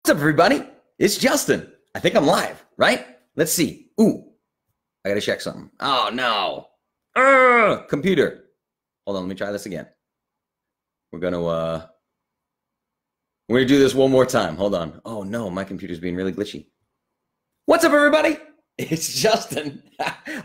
What's up, everybody? It's Justin. I think I'm live, right? Let's see. Ooh, I gotta check something. Oh, no. Computer. Hold on, let me try this again. We're gonna do this one more time. Hold on. Oh, no, my computer's being really glitchy. What's up, everybody? It's Justin.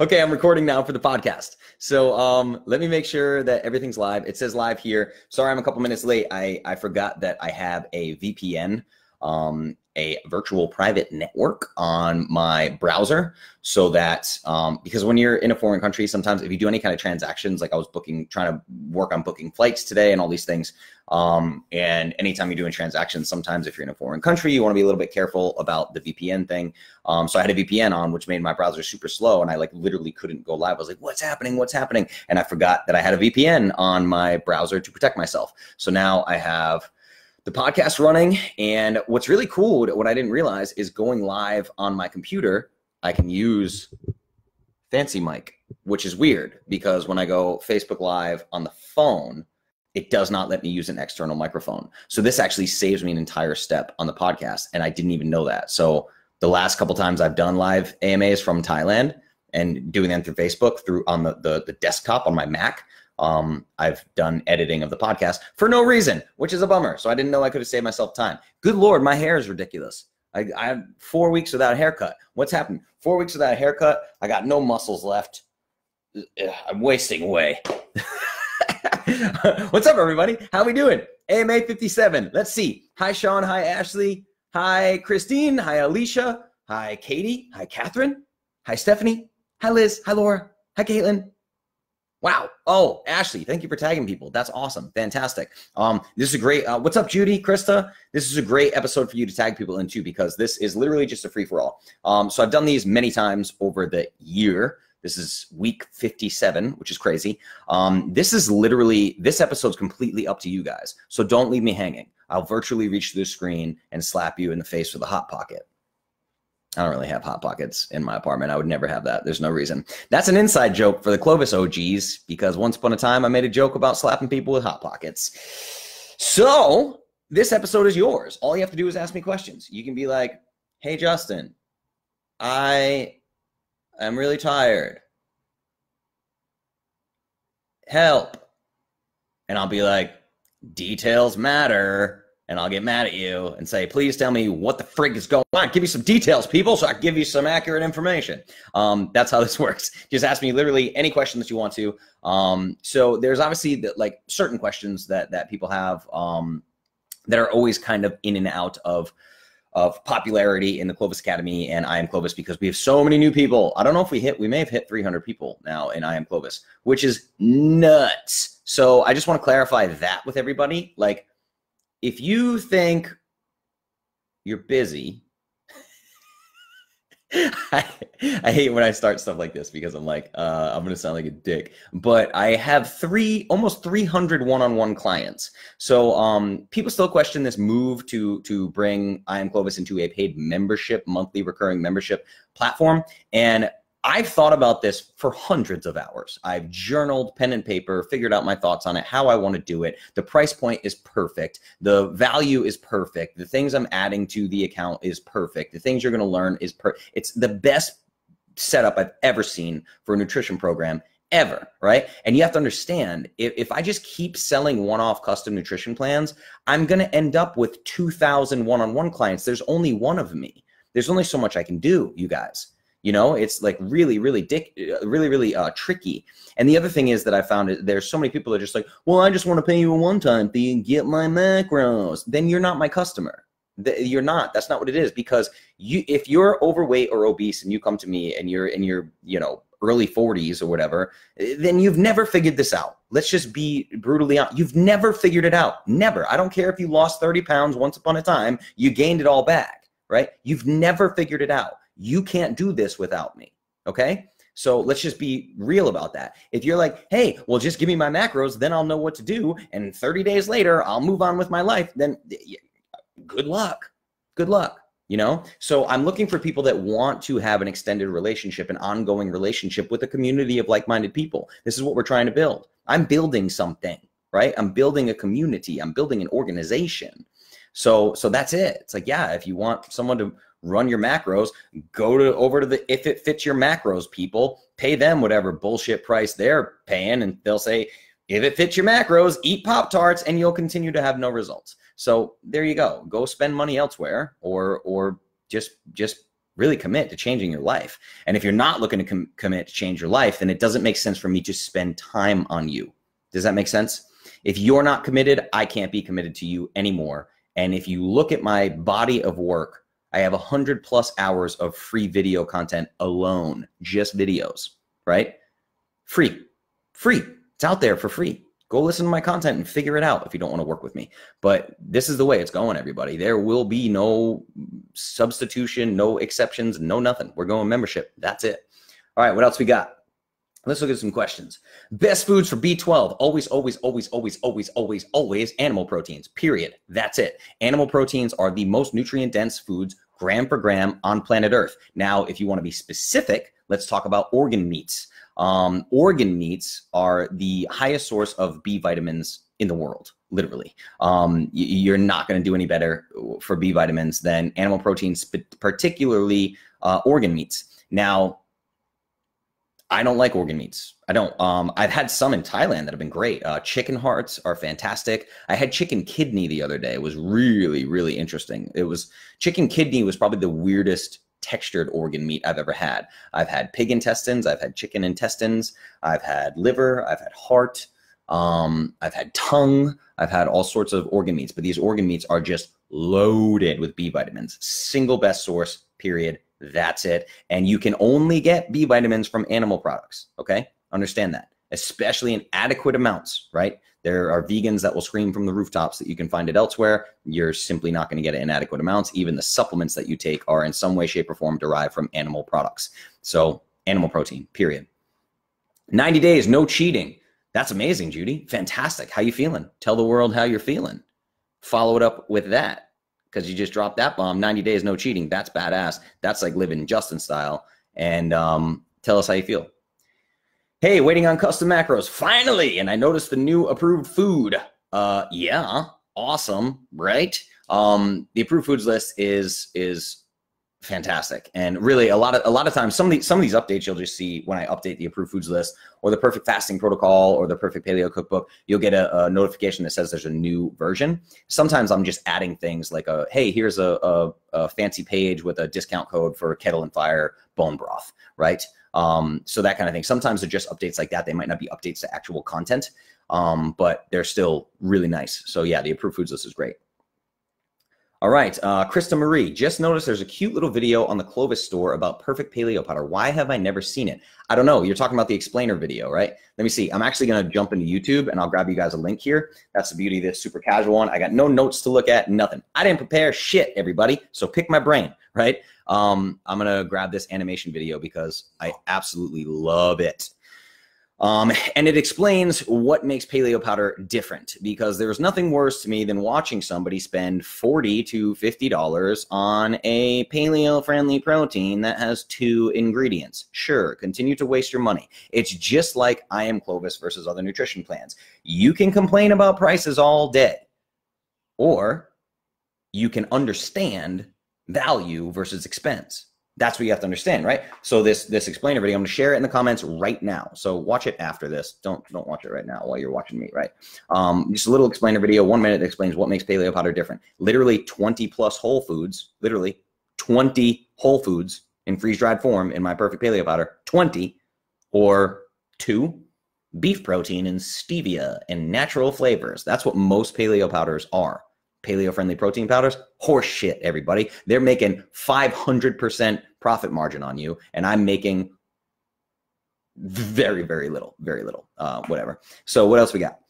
Okay, I'm recording now for the podcast. So let me make sure that everything's live. It says live here. Sorry, I'm a couple minutes late. I forgot that I have a VPN, a virtual private network on my browser, so that because when you're in a foreign country, sometimes if you do any kind of transactions, like I was trying to work on booking flights today and all these things, and anytime you're doing transactions, sometimes if you're in a foreign country, you want to be a little bit careful about the VPN thing. So I had a VPN on, which made my browser super slow, and I literally couldn't go live. I was like, what's happening? What's happening? And I forgot that I had a VPN on my browser to protect myself. So now I have the podcast running, and what's really cool, what I didn't realize, is going live on my computer, I can use Fancy Mic, which is weird because when I go Facebook Live on the phone, it does not let me use an external microphone. So this actually saves me an entire step on the podcast, and I didn't even know that. So the last couple times I've done live AMAs from Thailand and doing them through Facebook on the desktop on my Mac, I've done editing of the podcast for no reason, which is a bummer. So I didn't know I could have saved myself time. Good Lord, my hair is ridiculous. I have 4 weeks without a haircut. What's happened? 4 weeks without a haircut. I got no muscles left. I'm wasting away. What's up, everybody? How we doing? AMA 57. Let's see. Hi, Sean. Hi, Ashley. Hi, Christine. Hi, Alicia. Hi, Katie. Hi, Catherine. Hi, Stephanie. Hi, Liz. Hi, Laura. Hi, Caitlin. Wow. Oh, Ashley, thank you for tagging people. That's awesome. Fantastic. This is a great, what's up, Judy, Krista? This is a great episode for you to tag people into because this is literally just a free-for-all. So I've done these many times over the year. This is week 57, which is crazy. This episode's completely up to you guys. So don't leave me hanging. I'll virtually reach through the screen and slap you in the face with a Hot Pocket. I don't really have Hot Pockets in my apartment. I would never have that. There's no reason. That's an inside joke for the Clovis OGs because once upon a time I made a joke about slapping people with Hot Pockets. So this episode is yours. All you have to do is ask me questions. You can be like, hey, Justin, I am really tired. Help. And I'll be like, details matter. And I'll get mad at you and say, please tell me what the frig is going on. Give me some details, people, so I can give you some accurate information. That's how this works. Just ask me literally any question that you want to. So there's obviously certain questions that people have that are always kind of in and out of popularity in the Clovis Academy and I Am Clovis because we have so many new people. I don't know if we may have hit 300 people now in I Am Clovis, which is nuts. So I just want to clarify that with everybody. If you think you're busy, I hate when I start stuff like this because I'm like, I'm going to sound like a dick. But I have almost 300 one-on-one clients. So people still question this move to bring I Am Clovis into a paid membership, monthly recurring membership platform. And I've thought about this for hundreds of hours. I've journaled, pen and paper, figured out my thoughts on it, how I want to do it. The price point is perfect. The value is perfect. The things I'm adding to the account is perfect. The things you're going to learn is it's the best setup I've ever seen for a nutrition program ever, right? And you have to understand, if I just keep selling one-off custom nutrition plans, I'm going to end up with 2,000 one-on-one clients. There's only one of me. There's only so much I can do, you guys. You know, it's really tricky. And the other thing is that I found is there's so many people that are just like, well, I just want to pay you a one-time fee and get my macros. Then you're not my customer. You're not. That's not what it is. Because if you're overweight or obese and you come to me and you're in your, early 40s or whatever, then you've never figured this out. Let's just be brutally honest. You've never figured it out. Never. I don't care if you lost 30 pounds once upon a time, you gained it all back, right? You've never figured it out. You can't do this without me, okay? So let's just be real about that. If you're like, hey, well, just give me my macros, then I'll know what to do, and 30 days later, I'll move on with my life, then good luck. Good luck, So I'm looking for people that want to have an extended relationship, an ongoing relationship with a community of like-minded people. This is what we're trying to build. I'm building something, right? I'm building a community. I'm building an organization. So that's it. It's like, yeah, if you want someone to run your macros, over to the If It Fits Your Macros people, pay them whatever bullshit price they're paying, and they'll say, if it fits your macros, eat Pop-Tarts, and you'll continue to have no results. So there you go. Go spend money elsewhere, or just really commit to changing your life. And if you're not looking to commit to change your life, then it doesn't make sense for me to spend time on you. Does that make sense? If you're not committed, I can't be committed to you anymore. And if you look at my body of work, I have 100+ hours of free video content alone, just videos, right? Free. It's out there for free. Go listen to my content and figure it out if you don't want to work with me. But this is the way it's going, everybody. There will be no substitution, no exceptions, no nothing. We're going membership. That's it. All right, what else we got? Let's look at some questions. Best foods for B12. Always animal proteins, period. That's it. Animal proteins are the most nutrient-dense foods, gram per gram, on planet Earth. Now, if you want to be specific, let's talk about organ meats. Organ meats are the highest source of B vitamins in the world, literally. You're not going to do any better for B vitamins than animal proteins, particularly organ meats. Now, I don't like organ meats. I don't. I've had some in Thailand that have been great. Chicken hearts are fantastic. I had chicken kidney the other day. It was really, really interesting. Chicken kidney was probably the weirdest textured organ meat I've ever had. I've had pig intestines. I've had chicken intestines. I've had liver. I've had heart. I've had tongue. I've had all sorts of organ meats. But these organ meats are just loaded with B vitamins. Single best source, period. That's it. And you can only get B vitamins from animal products. Okay? Understand that. Especially in adequate amounts, right? There are vegans that will scream from the rooftops that you can find it elsewhere. You're simply not going to get it in adequate amounts. Even the supplements that you take are in some way, shape, or form derived from animal products. So animal protein, period. 90 days, no cheating. That's amazing, Judy. Fantastic. How you feeling? Tell the world how you're feeling. Follow it up with that, because you just dropped that bomb. 90 days, no cheating. That's badass. That's like living Justin style. And tell us how you feel. Hey, waiting on custom macros. Finally. And I noticed the new approved food. Yeah, awesome, right? The approved foods list is fantastic. And really a lot of times, some of these updates you'll just see when I update the approved foods list, or the perfect fasting protocol, or the perfect paleo cookbook. You'll get a notification that says there's a new version. Sometimes I'm just adding things like hey, here's a fancy page with a discount code for Kettle and Fire bone broth, right? So that kind of thing. Sometimes they're just updates like that. They might not be updates to actual content, but they're still really nice. So yeah, the approved foods list is great. All right, Krista Marie, just noticed there's a cute little video on the Clovis store about Perfect Paleo Powder. Why have I never seen it? I don't know. You're talking about the explainer video, right? Let me see. I'm actually going to jump into YouTube, and I'll grab you guys a link here. That's the beauty of this super casual one. I got no notes to look at, nothing. I didn't prepare shit, everybody, so pick my brain, right? I'm going to grab this animation video because I absolutely love it. And it explains what makes paleo powder different, because there's nothing worse to me than watching somebody spend $40 to $50 on a paleo-friendly protein that has 2 ingredients. Sure, continue to waste your money. It's just like I Am Clovis versus other nutrition plans. You can complain about prices all day, or you can understand value versus expense. That's what you have to understand, right? So this explainer video, I'm going to share it in the comments right now. So watch it after this. Don't watch it right now while you're watching me, right? Just a little explainer video, 1 minute, that explains what makes paleo powder different. Literally 20+ whole foods, literally 20 whole foods in freeze-dried form in my Perfect Paleo Powder, 20, or 2 beef protein and stevia and natural flavors. That's what most paleo powders are. Paleo-friendly protein powders, horse shit, everybody. They're making 500% profit margin on you, and I'm making very, very little, whatever. So what else we got?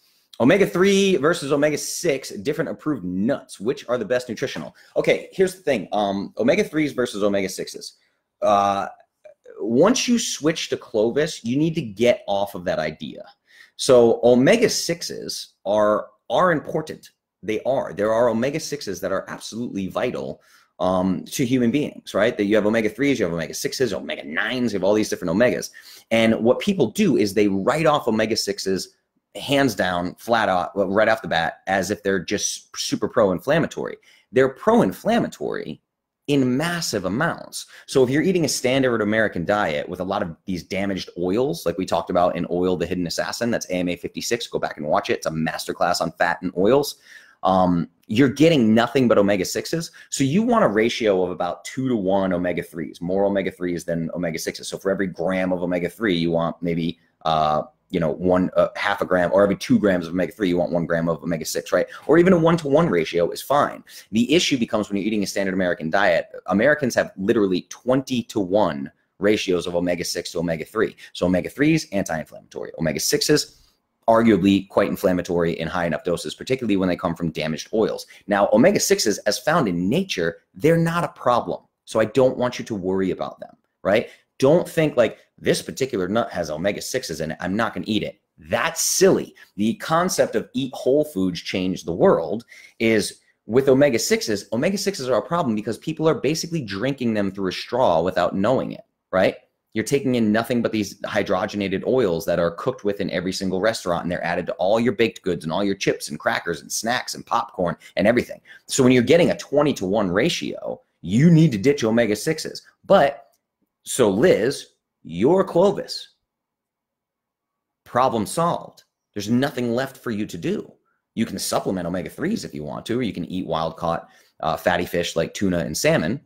Omega-3 versus omega-6, different approved nuts. Which are the best nutritional? Okay, here's the thing. Omega-3s versus omega-6s. Once you switch to Clovis, you need to get off of that idea. So omega-6s are important. There are omega-6s that are absolutely vital to human beings, right? That you have omega-3s, you have omega-6s, omega-9s, you have all these different omegas. And what people do is they write off omega-6s hands down, flat out, right off the bat, as if they're just super pro-inflammatory. they're pro-inflammatory in massive amounts. So if you're eating a standard American diet with a lot of these damaged oils, like we talked about in Oil, the Hidden Assassin, that's AMA 56, go back and watch it. It's a masterclass on fat and oils. You're getting nothing but omega-6s. So you want a ratio of about 2 to 1 omega-3s, more omega-3s than omega-6s. So for every gram of omega-3, you want maybe, half a gram, or every 2 grams of omega-3, you want 1 gram of omega-6, right? Or even a 1-to-1 ratio is fine. The issue becomes when you're eating a standard American diet, Americans have literally 20 to 1 ratios of omega-6 to omega-3. So omega-3s, anti-inflammatory. Omega-6s, arguably quite inflammatory in high enough doses, particularly when they come from damaged oils. Now, omega-6s, as found in nature, they're not a problem. So I don't want you to worry about them, right? Don't think like this particular nut has omega-6s in it, I'm not going to eat it. That's silly. The concept of eat whole foods change the world is with omega-6s, omega-6s are a problem because people are basically drinking them through a straw without knowing it, right? You're taking in nothing but these hydrogenated oils that are cooked with in every single restaurant, and they're added to all your baked goods and all your chips and crackers and snacks and popcorn and everything. So when you're getting a 20 to 1 ratio, you need to ditch omega-6s. So Liz, you're Clovis. Problem solved. There's nothing left for you to do. You can supplement omega-3s if you want to, or you can eat wild-caught fatty fish like tuna and salmon.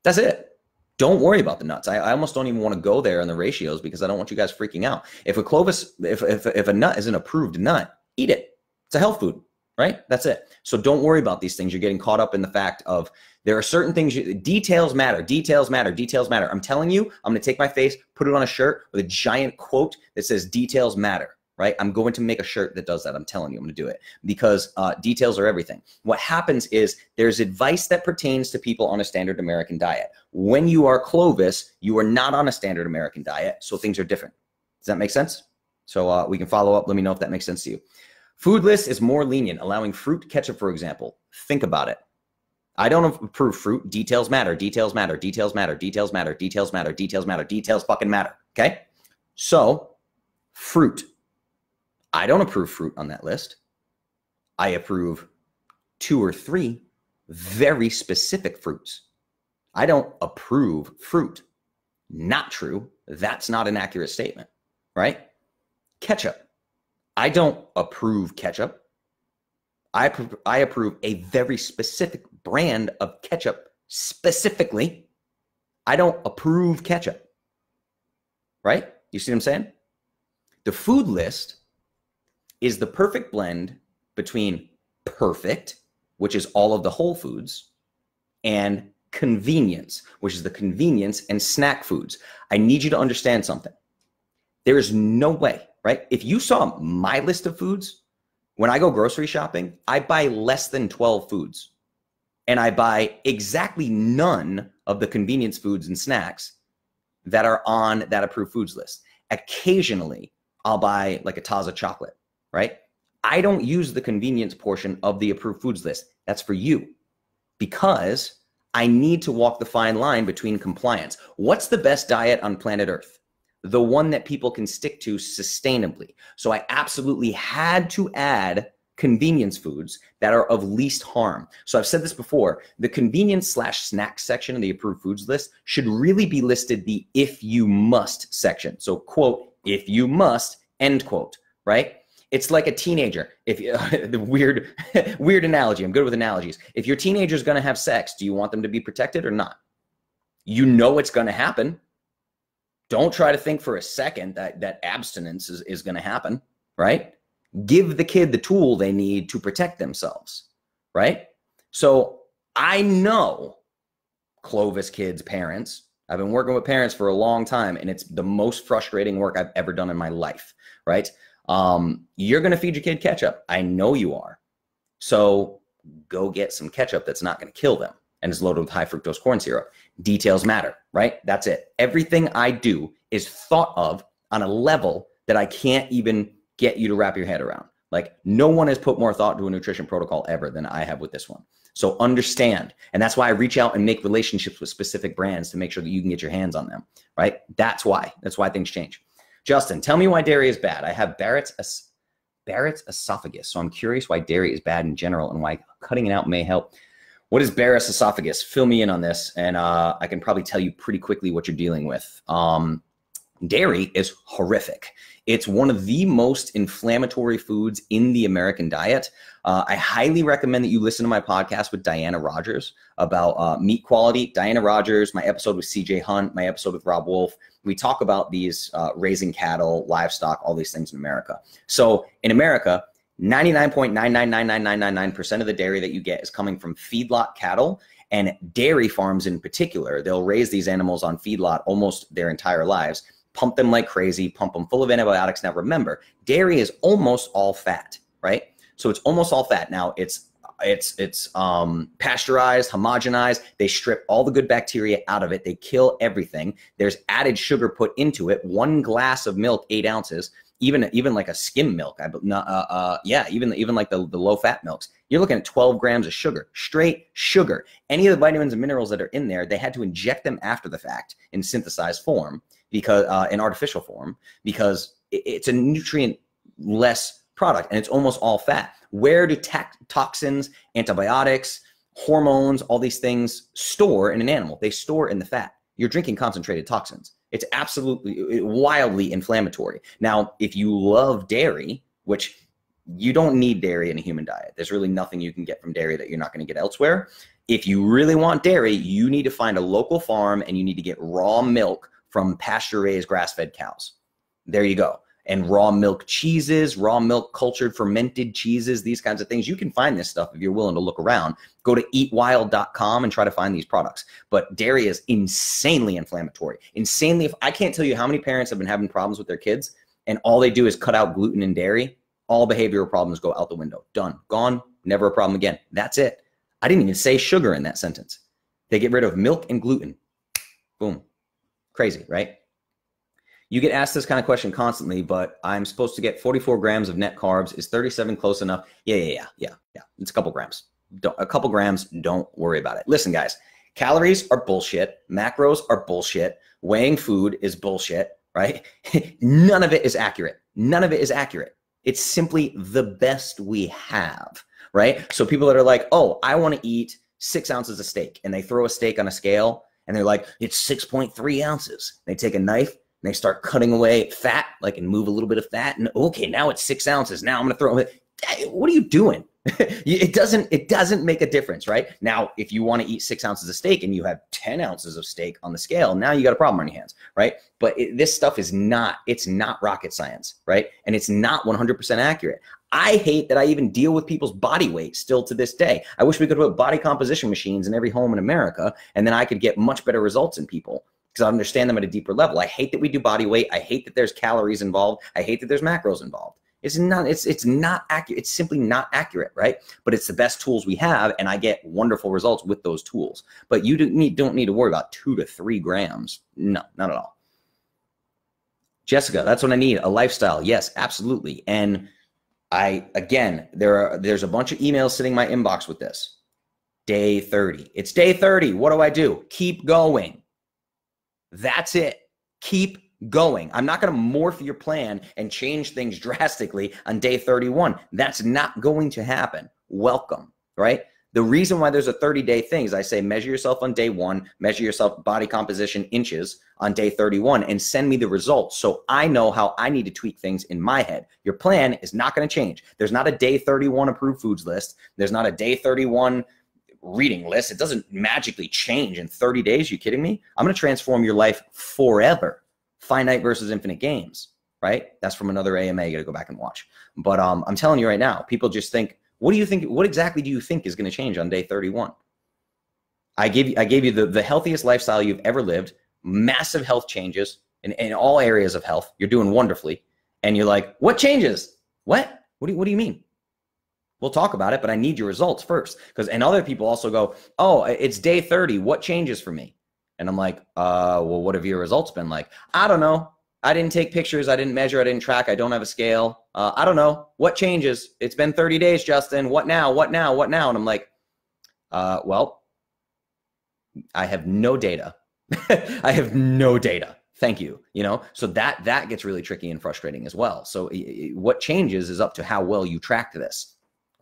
That's it. Don't worry about the nuts. I almost don't even want to go there in the ratios because I don't want you guys freaking out. If a Clovis, if a nut is an approved nut, eat it. It's a health food, right? That's it. So don't worry about these things. You're getting caught up in the fact of there are certain things, details matter, details matter, details matter. I'm telling you, I'm going to take my face, put it on a shirt with a giant quote that says details matter. Right? I'm going to make a shirt that does that. I'm telling you, I'm going to do it because details are everything. What happens is there's advice that pertains to people on a standard American diet. When you are Clovis, you are not on a standard American diet, so things are different. Does that make sense? So we can follow up. Let me know if that makes sense to you. Food list is more lenient, allowing fruit ketchup, for example. Think about it. I don't approve fruit. Details matter. Details matter. Details matter. Details matter. Details matter. Details matter. Details fucking matter. Okay? So fruit. I don't approve fruit on that list. I approve 2 or 3 very specific fruits. I don't approve fruit. Not true. That's not an accurate statement, right? Ketchup. I don't approve ketchup. I approve a very specific brand of ketchup specifically. I don't approve ketchup, right? You see what I'm saying? The food list is the perfect blend between perfect, which is all of the whole foods, and convenience, which is the convenience and snack foods. I need you to understand something. There is no way, right? If you saw my list of foods, when I go grocery shopping, I buy less than 12 foods. And I buy exactly none of the convenience foods and snacks that are on that approved foods list. Occasionally, I'll buy like a Taza chocolate. Right? I don't use the convenience portion of the approved foods list. That's for you because I need to walk the fine line between compliance. What's the best diet on planet Earth? The one that people can stick to sustainably. So I absolutely had to add convenience foods that are of least harm. So I've said this before, the convenience/snack section of the approved foods list should really be listed the if you must section. So quote, if you must, end quote, right? It's like a teenager. If the weird analogy, I'm good with analogies. If your teenager is going to have sex, do you want them to be protected or not? You know it's going to happen. Don't try to think for a second that abstinence is going to happen, right? Give the kid the tool they need to protect themselves, right? So I know Clovis kids' parents. I've been working with parents for a long time, and it's the most frustrating work I've ever done in my life, right? You're going to feed your kid ketchup. I know you are. So go get some ketchup that's not going to kill them and is loaded with high fructose corn syrup. Details matter, right? That's it. Everything I do is thought of on a level that I can't even get you to wrap your head around. Like no one has put more thought into a nutrition protocol ever than I have with this one. So understand. And that's why I reach out and make relationships with specific brands to make sure that you can get your hands on them, right? That's why things change. Justin, tell me why dairy is bad. I have Barrett's esophagus, so I'm curious why dairy is bad in general and why cutting it out may help. What is Barrett's esophagus? Fill me in on this, and I can probably tell you pretty quickly what you're dealing with. Dairy is horrific. It's one of the most inflammatory foods in the American diet. I highly recommend that you listen to my podcast with Diana Rogers about meat quality. Diana Rogers, my episode with CJ Hunt, my episode with Rob Wolf. We talk about these raising cattle, livestock, all these things in America. So in America, 99.9999999% of the dairy that you get is coming from feedlot cattle, and dairy farms in particular. They'll raise these animals on feedlot almost their entire lives, pump them like crazy, pump them full of antibiotics. Now remember, dairy is almost all fat, right? So it's almost all fat. Now it's pasteurized, homogenized. They strip all the good bacteria out of it. They kill everything. There's added sugar put into it. 1 glass of milk, 8 ounces. Even like a skim milk, even like the low fat milks, you're looking at 12 grams of sugar, straight sugar. Any of the vitamins and minerals that are in there, they had to inject them after the fact in synthesized form, because in artificial form, because it's a nutrient less product and it's almost all fat. Where do toxins, antibiotics, hormones, all these things store in an animal? They store in the fat. You're drinking concentrated toxins. It's absolutely wildly inflammatory. Now, if you love dairy, which you don't need dairy in a human diet, there's really nothing you can get from dairy that you're not going to get elsewhere. If you really want dairy, you need to find a local farm and you need to get raw milk from pasture-raised grass-fed cows. There you go. And raw milk cheeses, raw milk cultured fermented cheeses, these kinds of things. You can find this stuff if you're willing to look around. Go to eatwild.com and try to find these products. But dairy is insanely inflammatory. I can't tell you how many parents have been having problems with their kids, and all they do is cut out gluten and dairy. All behavioral problems go out the window. Done. Gone. Never a problem again. That's it. I didn't even say sugar in that sentence. They get rid of milk and gluten. Boom. Crazy, right? You get asked this kind of question constantly, but I'm supposed to get 44 grams of net carbs. Is 37 close enough? Yeah. It's a couple grams. A couple grams, don't worry about it. Listen, guys, calories are bullshit. Macros are bullshit. Weighing food is bullshit, right? None of it is accurate. None of it is accurate. It's simply the best we have, right? So people that are like, oh, I want to eat 6 ounces of steak, and they throw a steak on a scale, and they're like, it's 6.3 ounces. They take a knife, and they start cutting away fat, like, and move a little bit of fat. And okay, now it's 6 ounces. Now I'm going to throw it. What are you doing? It doesn't make a difference, right? Now, if you want to eat 6 ounces of steak and you have 10 ounces of steak on the scale, now you got a problem on your hands, right? But this stuff is not rocket science, right? And it's not 100% accurate. I hate that I even deal with people's body weight still to this day. I wish we could put body composition machines in every home in America, and then I could get much better results in people, because I understand them at a deeper level. I hate that we do body weight. I hate that there's calories involved. I hate that there's macros involved. It's not accurate. It's simply not accurate, right? But it's the best tools we have, and I get wonderful results with those tools. But you don't need to worry about 2 to 3 grams. No, not at all. Jessica, that's what I need. A lifestyle. Yes, absolutely. And there's a bunch of emails sitting in my inbox with this. Day 30. It's day 30. What do I do? Keep going. That's it. Keep going. I'm not going to morph your plan and change things drastically on day 31. That's not going to happen. Welcome, right? The reason why there's a 30-day thing is I say measure yourself on day 1, measure yourself body composition inches on day 31, and send me the results so I know how I need to tweak things in my head. Your plan is not going to change. There's not a day 31 approved foods list. There's not a day 31 reading list. It doesn't magically change in 30 days. You kidding me? I'm going to transform your life forever. Finite versus infinite games, right? That's from another AMA. You got to go back and watch. But I'm telling you right now, people just think, what do you think? What exactly do you think is going to change on day 31? I gave you the healthiest lifestyle you've ever lived, massive health changes in all areas of health. You're doing wonderfully. And you're like, what changes? What do you mean? We'll talk about it, but I need your results first. And other people also go, oh, it's day 30. What changes for me? And I'm like, well, what have your results been like? I don't know. I didn't take pictures. I didn't measure. I didn't track. I don't have a scale. I don't know. What changes? It's been 30 days, Justin. What now? What now? What now? And I'm like, well, I have no data. I have no data. Thank you. So that gets really tricky and frustrating as well. So what changes is up to how well you track this,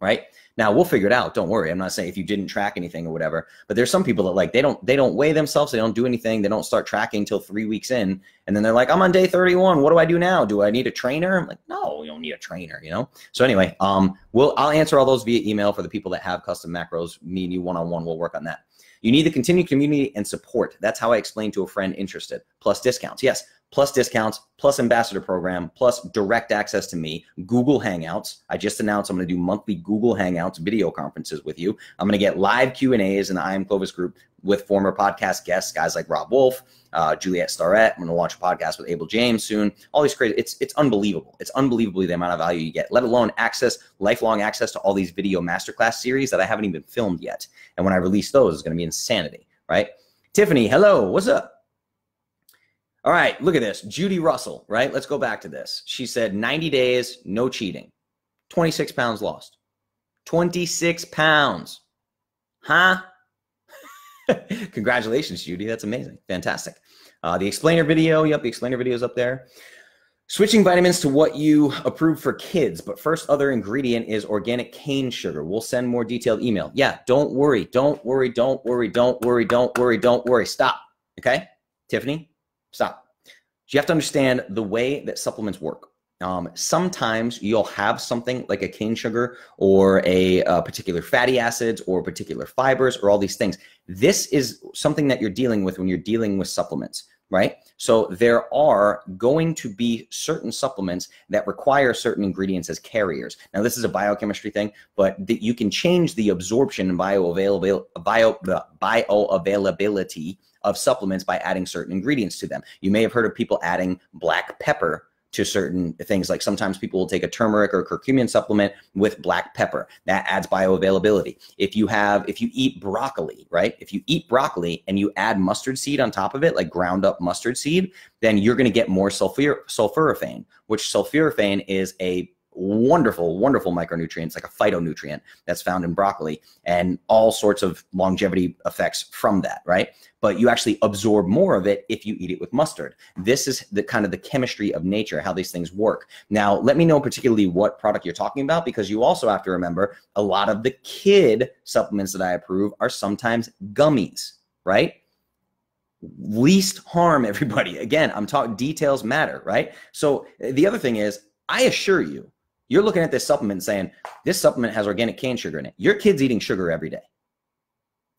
right? Now we'll figure it out. Don't worry. I'm not saying if you didn't track anything or whatever, but there's some people that like, they don't weigh themselves. They don't do anything. They don't start tracking till 3 weeks in. And then they're like, I'm on day 31. What do I do now? Do I need a trainer? I'm like, no, you don't need a trainer, you know? So anyway, I'll answer all those via email for the people that have custom macros. Me and you one-on-one, we'll work on that. You need the continued community and support. That's how I explain to a friend interested. Plus discounts. Yes, plus discounts, plus ambassador program, plus direct access to me, Google Hangouts. I just announced I'm going to do monthly Google Hangouts video conferences with you. I'm going to get live Q&As in the I Am Clovis group with former podcast guests, guys like Rob Wolf, Juliette Starrett. I'm going to launch a podcast with Abel James soon. All these crazy, it's unbelievable. It's unbelievably the amount of value you get, let alone access, lifelong access to all these video masterclass series that I haven't even filmed yet. And when I release those, it's going to be insanity, right? Tiffany, hello, what's up? All right, look at this. Judy Russell, right? Let's go back to this. She said 90 days, no cheating. 26 pounds lost. 26 pounds. Huh? Congratulations, Judy. That's amazing. Fantastic. The explainer video. Yep, the explainer video is up there. Switching vitamins to what you approve for kids, but first other ingredient is organic cane sugar. We'll send more detailed email. Yeah, don't worry. Don't worry. Don't worry. Don't worry. Don't worry. Don't worry. Stop. Okay? Tiffany? Stop. You have to understand the way that supplements work. Sometimes you'll have something like a cane sugar or a particular fatty acids or particular fibers or all these things. This is something that you're dealing with when you're dealing with supplements, right? So there are going to be certain supplements that require certain ingredients as carriers. Now, this is a biochemistry thing, but you can change the absorption and bioavailability of supplements by adding certain ingredients to them. You may have heard of people adding black pepper to certain things. Like sometimes people will take a turmeric or curcumin supplement with black pepper. That adds bioavailability. If you eat broccoli, right? If you eat broccoli and you add mustard seed on top of it, like ground up mustard seed, then you're going to get more sulforaphane, which sulforaphane is a wonderful, wonderful micronutrient. It's like a phytonutrient that's found in broccoli and all sorts of longevity effects from that, right? But you actually absorb more of it if you eat it with mustard. This is the kind of the chemistry of nature, how these things work. Now, let me know particularly what product you're talking about, because you also have to remember a lot of the kid supplements that I approve are sometimes gummies, right? Least harm, everybody. Again, I'm talking details matter, right? So the other thing is, I assure you, you're looking at this supplement and saying, this supplement has organic cane sugar in it. Your kid's eating sugar every day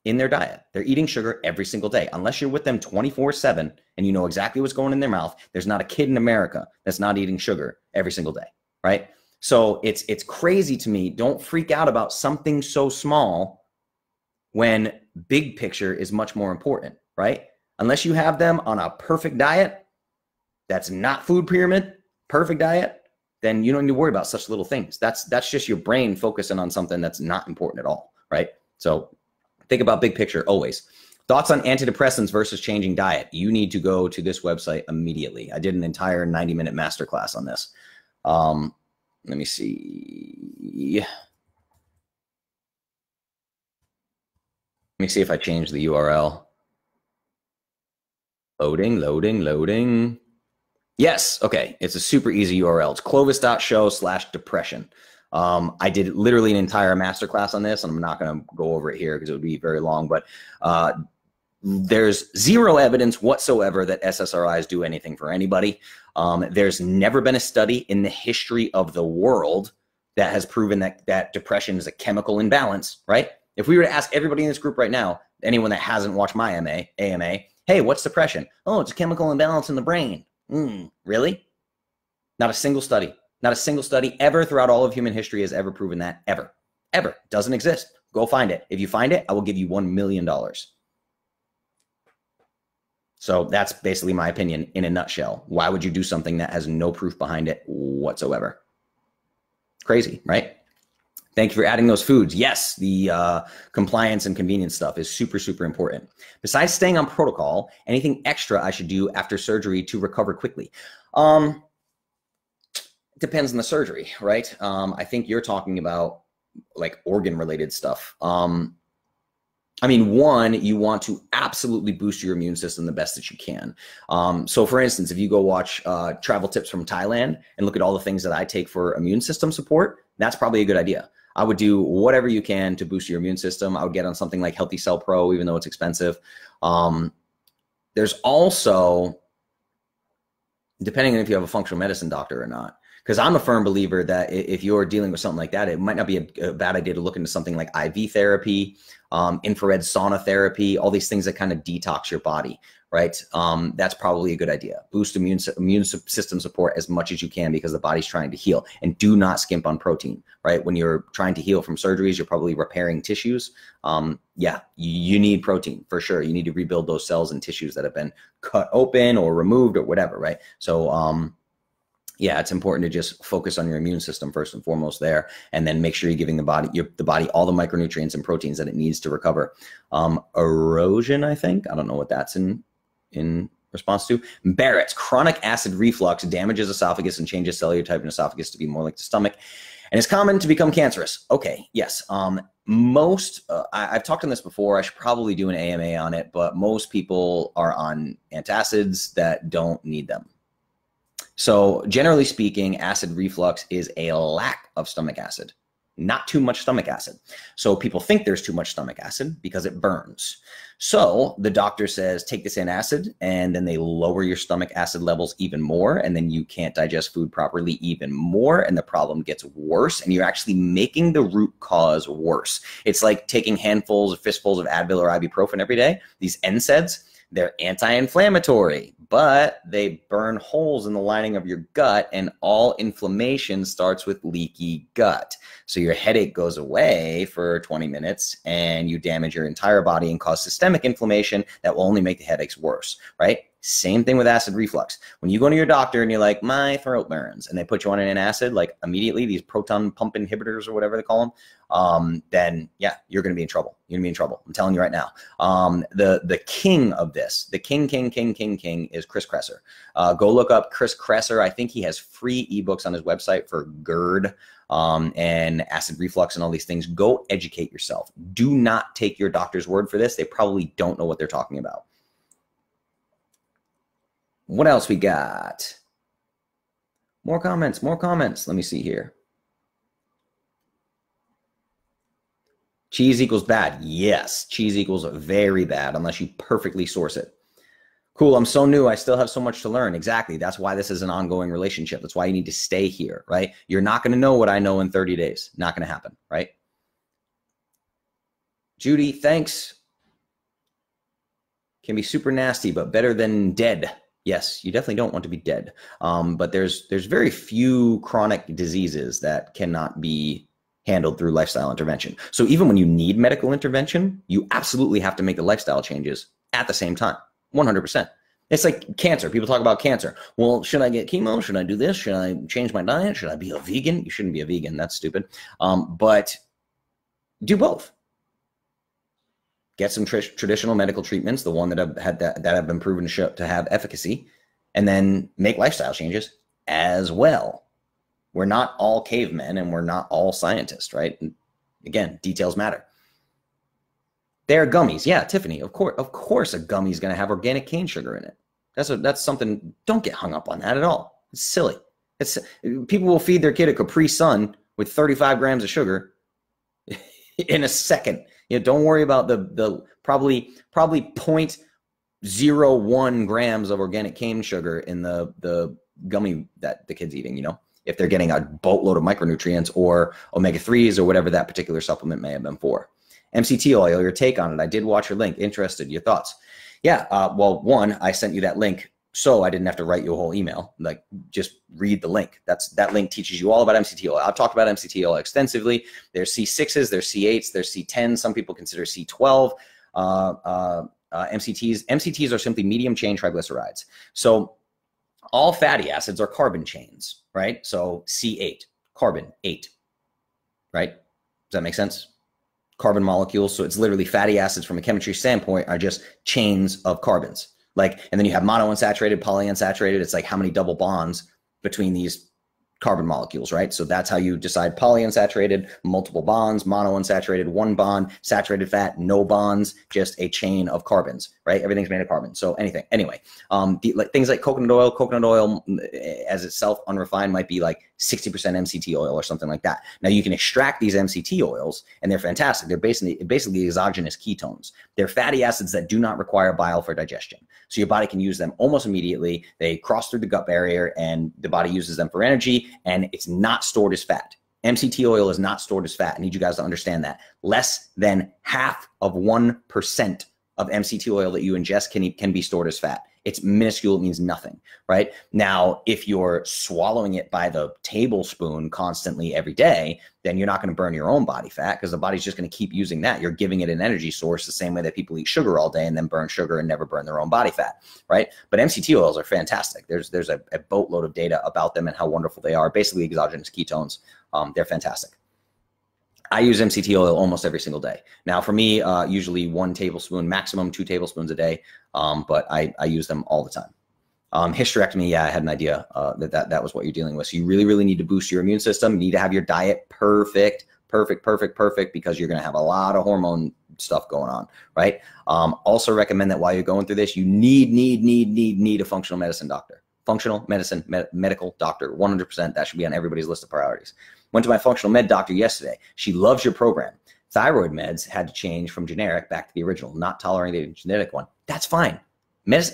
in their diet. They're eating sugar every single day. Unless you're with them 24/7 and you know exactly what's going in their mouth, there's not a kid in America that's not eating sugar every single day, right? So it's crazy to me. Don't freak out about something so small when big picture is much more important, right? Unless you have them on a perfect diet, that's not food pyramid, perfect diet, then you don't need to worry about such little things. That's just your brain focusing on something that's not important at all, right? So think about big picture always. Thoughts on antidepressants versus changing diet. You need to go to this website immediately. I did an entire 90-minute masterclass on this. Let me see. Let me see if I change the URL. Loading. Yes, okay. It's a super easy URL. It's clovis.show/depression. I did literally an entire masterclass on this, and I'm not going to go over it here because it would be very long, but there's zero evidence whatsoever that SSRIs do anything for anybody. There's never been a study in the history of the world that has proven that depression is a chemical imbalance, right? If we were to ask everybody in this group right now, anyone that hasn't watched my AMA, hey, what's depression? Oh, it's a chemical imbalance in the brain. Really? Not a single study. Not a single study ever throughout all of human history has ever proven that, ever. Doesn't exist. Go find it. If you find it, I will give you $1 million. So that's basically my opinion in a nutshell. Why would you do something that has no proof behind it whatsoever? Crazy, right? Thank you for adding those foods. Yes, the compliance and convenience stuff is super, super important. Besides staying on protocol, anything extra I should do after surgery to recover quickly? Depends on the surgery, right? I think you're talking about like organ related stuff. I mean, one, you want to absolutely boost your immune system the best that you can. So for instance, if you go watch travel tips from Thailand and look at all the things that I take for immune system support, that's probably a good idea. I would do whatever you can to boost your immune system. I would get on something like Healthy Cell Pro, even though it's expensive. There's also, depending on if you have a functional medicine doctor or not, because I'm a firm believer that if you're dealing with something like that, it might not be a bad idea to look into something like IV therapy, infrared sauna therapy, all these things that kind of detox your body, right? That's probably a good idea. Boost immune system support as much as you can because the body's trying to heal. And do not skimp on protein, right? When you're trying to heal from surgeries, you're probably repairing tissues. Yeah, you need protein for sure. You need to rebuild those cells and tissues that have been cut open or removed or whatever, right? So, yeah, it's important to just focus on your immune system first and foremost there, and then make sure you're giving the body all the micronutrients and proteins that it needs to recover. Erosion, I think. I don't know what that's in response to. Barrett's chronic acid reflux damages esophagus and changes cellular type in esophagus to be more like the stomach, and it's common to become cancerous. Okay, yes. I've talked on this before. I should probably do an AMA on it, but most people are on antacids that don't need them. So generally speaking, acid reflux is a lack of stomach acid, not too much stomach acid. So people think there's too much stomach acid because it burns. So the doctor says, take this antacid, and then they lower your stomach acid levels even more. And then you can't digest food properly even more. And the problem gets worse. And you're actually making the root cause worse. It's like taking handfuls or fistfuls of Advil or ibuprofen every day. These NSAIDs, they're anti-inflammatory, but they burn holes in the lining of your gut, and all inflammation starts with leaky gut. So your headache goes away for 20 minutes and you damage your entire body and cause systemic inflammation that will only make the headaches worse, right? Same thing with acid reflux. When you go to your doctor and you're like, my throat burns, and they put you on an acid, like immediately, these proton pump inhibitors or whatever they call them, then yeah, you're going to be in trouble. You're going to be in trouble. I'm telling you right now. The king of this, the king is Chris Kresser. Go look up Chris Kresser. I think he has free ebooks on his website for GERD and acid reflux and all these things. Go educate yourself. Do not take your doctor's word for this. They probably don't know what they're talking about. What else we got? More comments. Let me see here. Cheese equals bad. Yes, cheese equals very bad unless you perfectly source it. Cool, I'm so new. I still have so much to learn. Exactly. That's why this is an ongoing relationship. That's why you need to stay here, right? You're not going to know what I know in 30 days. Not going to happen, right? Judy, thanks. Can be super nasty, but better than dead. Yes, you definitely don't want to be dead. But there's very few chronic diseases that cannot be handled through lifestyle intervention. So even when you need medical intervention, you absolutely have to make the lifestyle changes at the same time, 100%. It's like cancer. People talk about cancer. Well, should I get chemo? Should I do this? Should I change my diet? Should I be a vegan? You shouldn't be a vegan. That's stupid. But do both. Get some traditional medical treatments, the one that have been proven to have efficacy, and then make lifestyle changes as well. We're not all cavemen and we're not all scientists, right? And again, details matter. They're gummies. Yeah, Tiffany, of course a gummy is going to have organic cane sugar in it. That's something, don't get hung up on that at all. It's silly. People will feed their kid a Capri Sun with 35 grams of sugar in a second. You know, don't worry about the probably 0.01 grams of organic cane sugar in the gummy that the kid's eating, you know, if they're getting a boatload of micronutrients or omega-3s or whatever that particular supplement may have been for. MCT oil, your take on it. I did watch your link. Interested, your thoughts. Yeah, well, one, I sent you that link so I didn't have to write you a whole email. Like, just read the link. That link teaches you all about MCT oil. I've talked about MCT oil extensively. There's C6s, there's C8s, there's C10s. Some people consider C12. MCTs are simply medium chain triglycerides. So all fatty acids are carbon chains, right? So C8, carbon 8, right? Does that make sense? Carbon molecules. So it's literally fatty acids from a chemistry standpoint are just chains of carbons. Like, and then you have monounsaturated, polyunsaturated. It's like how many double bonds between these carbon molecules, right? So that's how you decide polyunsaturated, multiple bonds, monounsaturated, one bond, saturated fat, no bonds, just a chain of carbons, right? Everything's made of carbon. So anyway, things like coconut oil as itself unrefined might be like 60% MCT oil or something like that. Now you can extract these MCT oils and they're fantastic. They're basically exogenous ketones. They're fatty acids that do not require bile for digestion. So your body can use them almost immediately. They cross through the gut barrier and the body uses them for energy, and it's not stored as fat. MCT oil is not stored as fat. I need you guys to understand that. Less than half of 1% of MCT oil that you ingest can be stored as fat. It's minuscule. It means nothing, right? Now, if you're swallowing it by the tablespoon constantly every day, then you're not going to burn your own body fat because the body's just going to keep using that. You're giving it an energy source the same way that people eat sugar all day and then burn sugar and never burn their own body fat, right? But MCT oils are fantastic. There's a boatload of data about them and how wonderful they are. Basically exogenous ketones. They're fantastic. I use MCT oil almost every single day. Now for me, usually 1 tablespoon, maximum 2 tablespoons a day. But I use them all the time. Hysterectomy, yeah, I had an idea that was what you're dealing with. So you really, really need to boost your immune system. You need to have your diet perfect, because you're going to have a lot of hormone stuff going on, right? Also recommend that while you're going through this, you need a functional medicine doctor. Functional medicine, medical doctor, 100%. That should be on everybody's list of priorities. Went to my functional med doctor yesterday. She loves your program. Thyroid meds had to change from generic back to the original, not tolerating the genetic one. That's fine.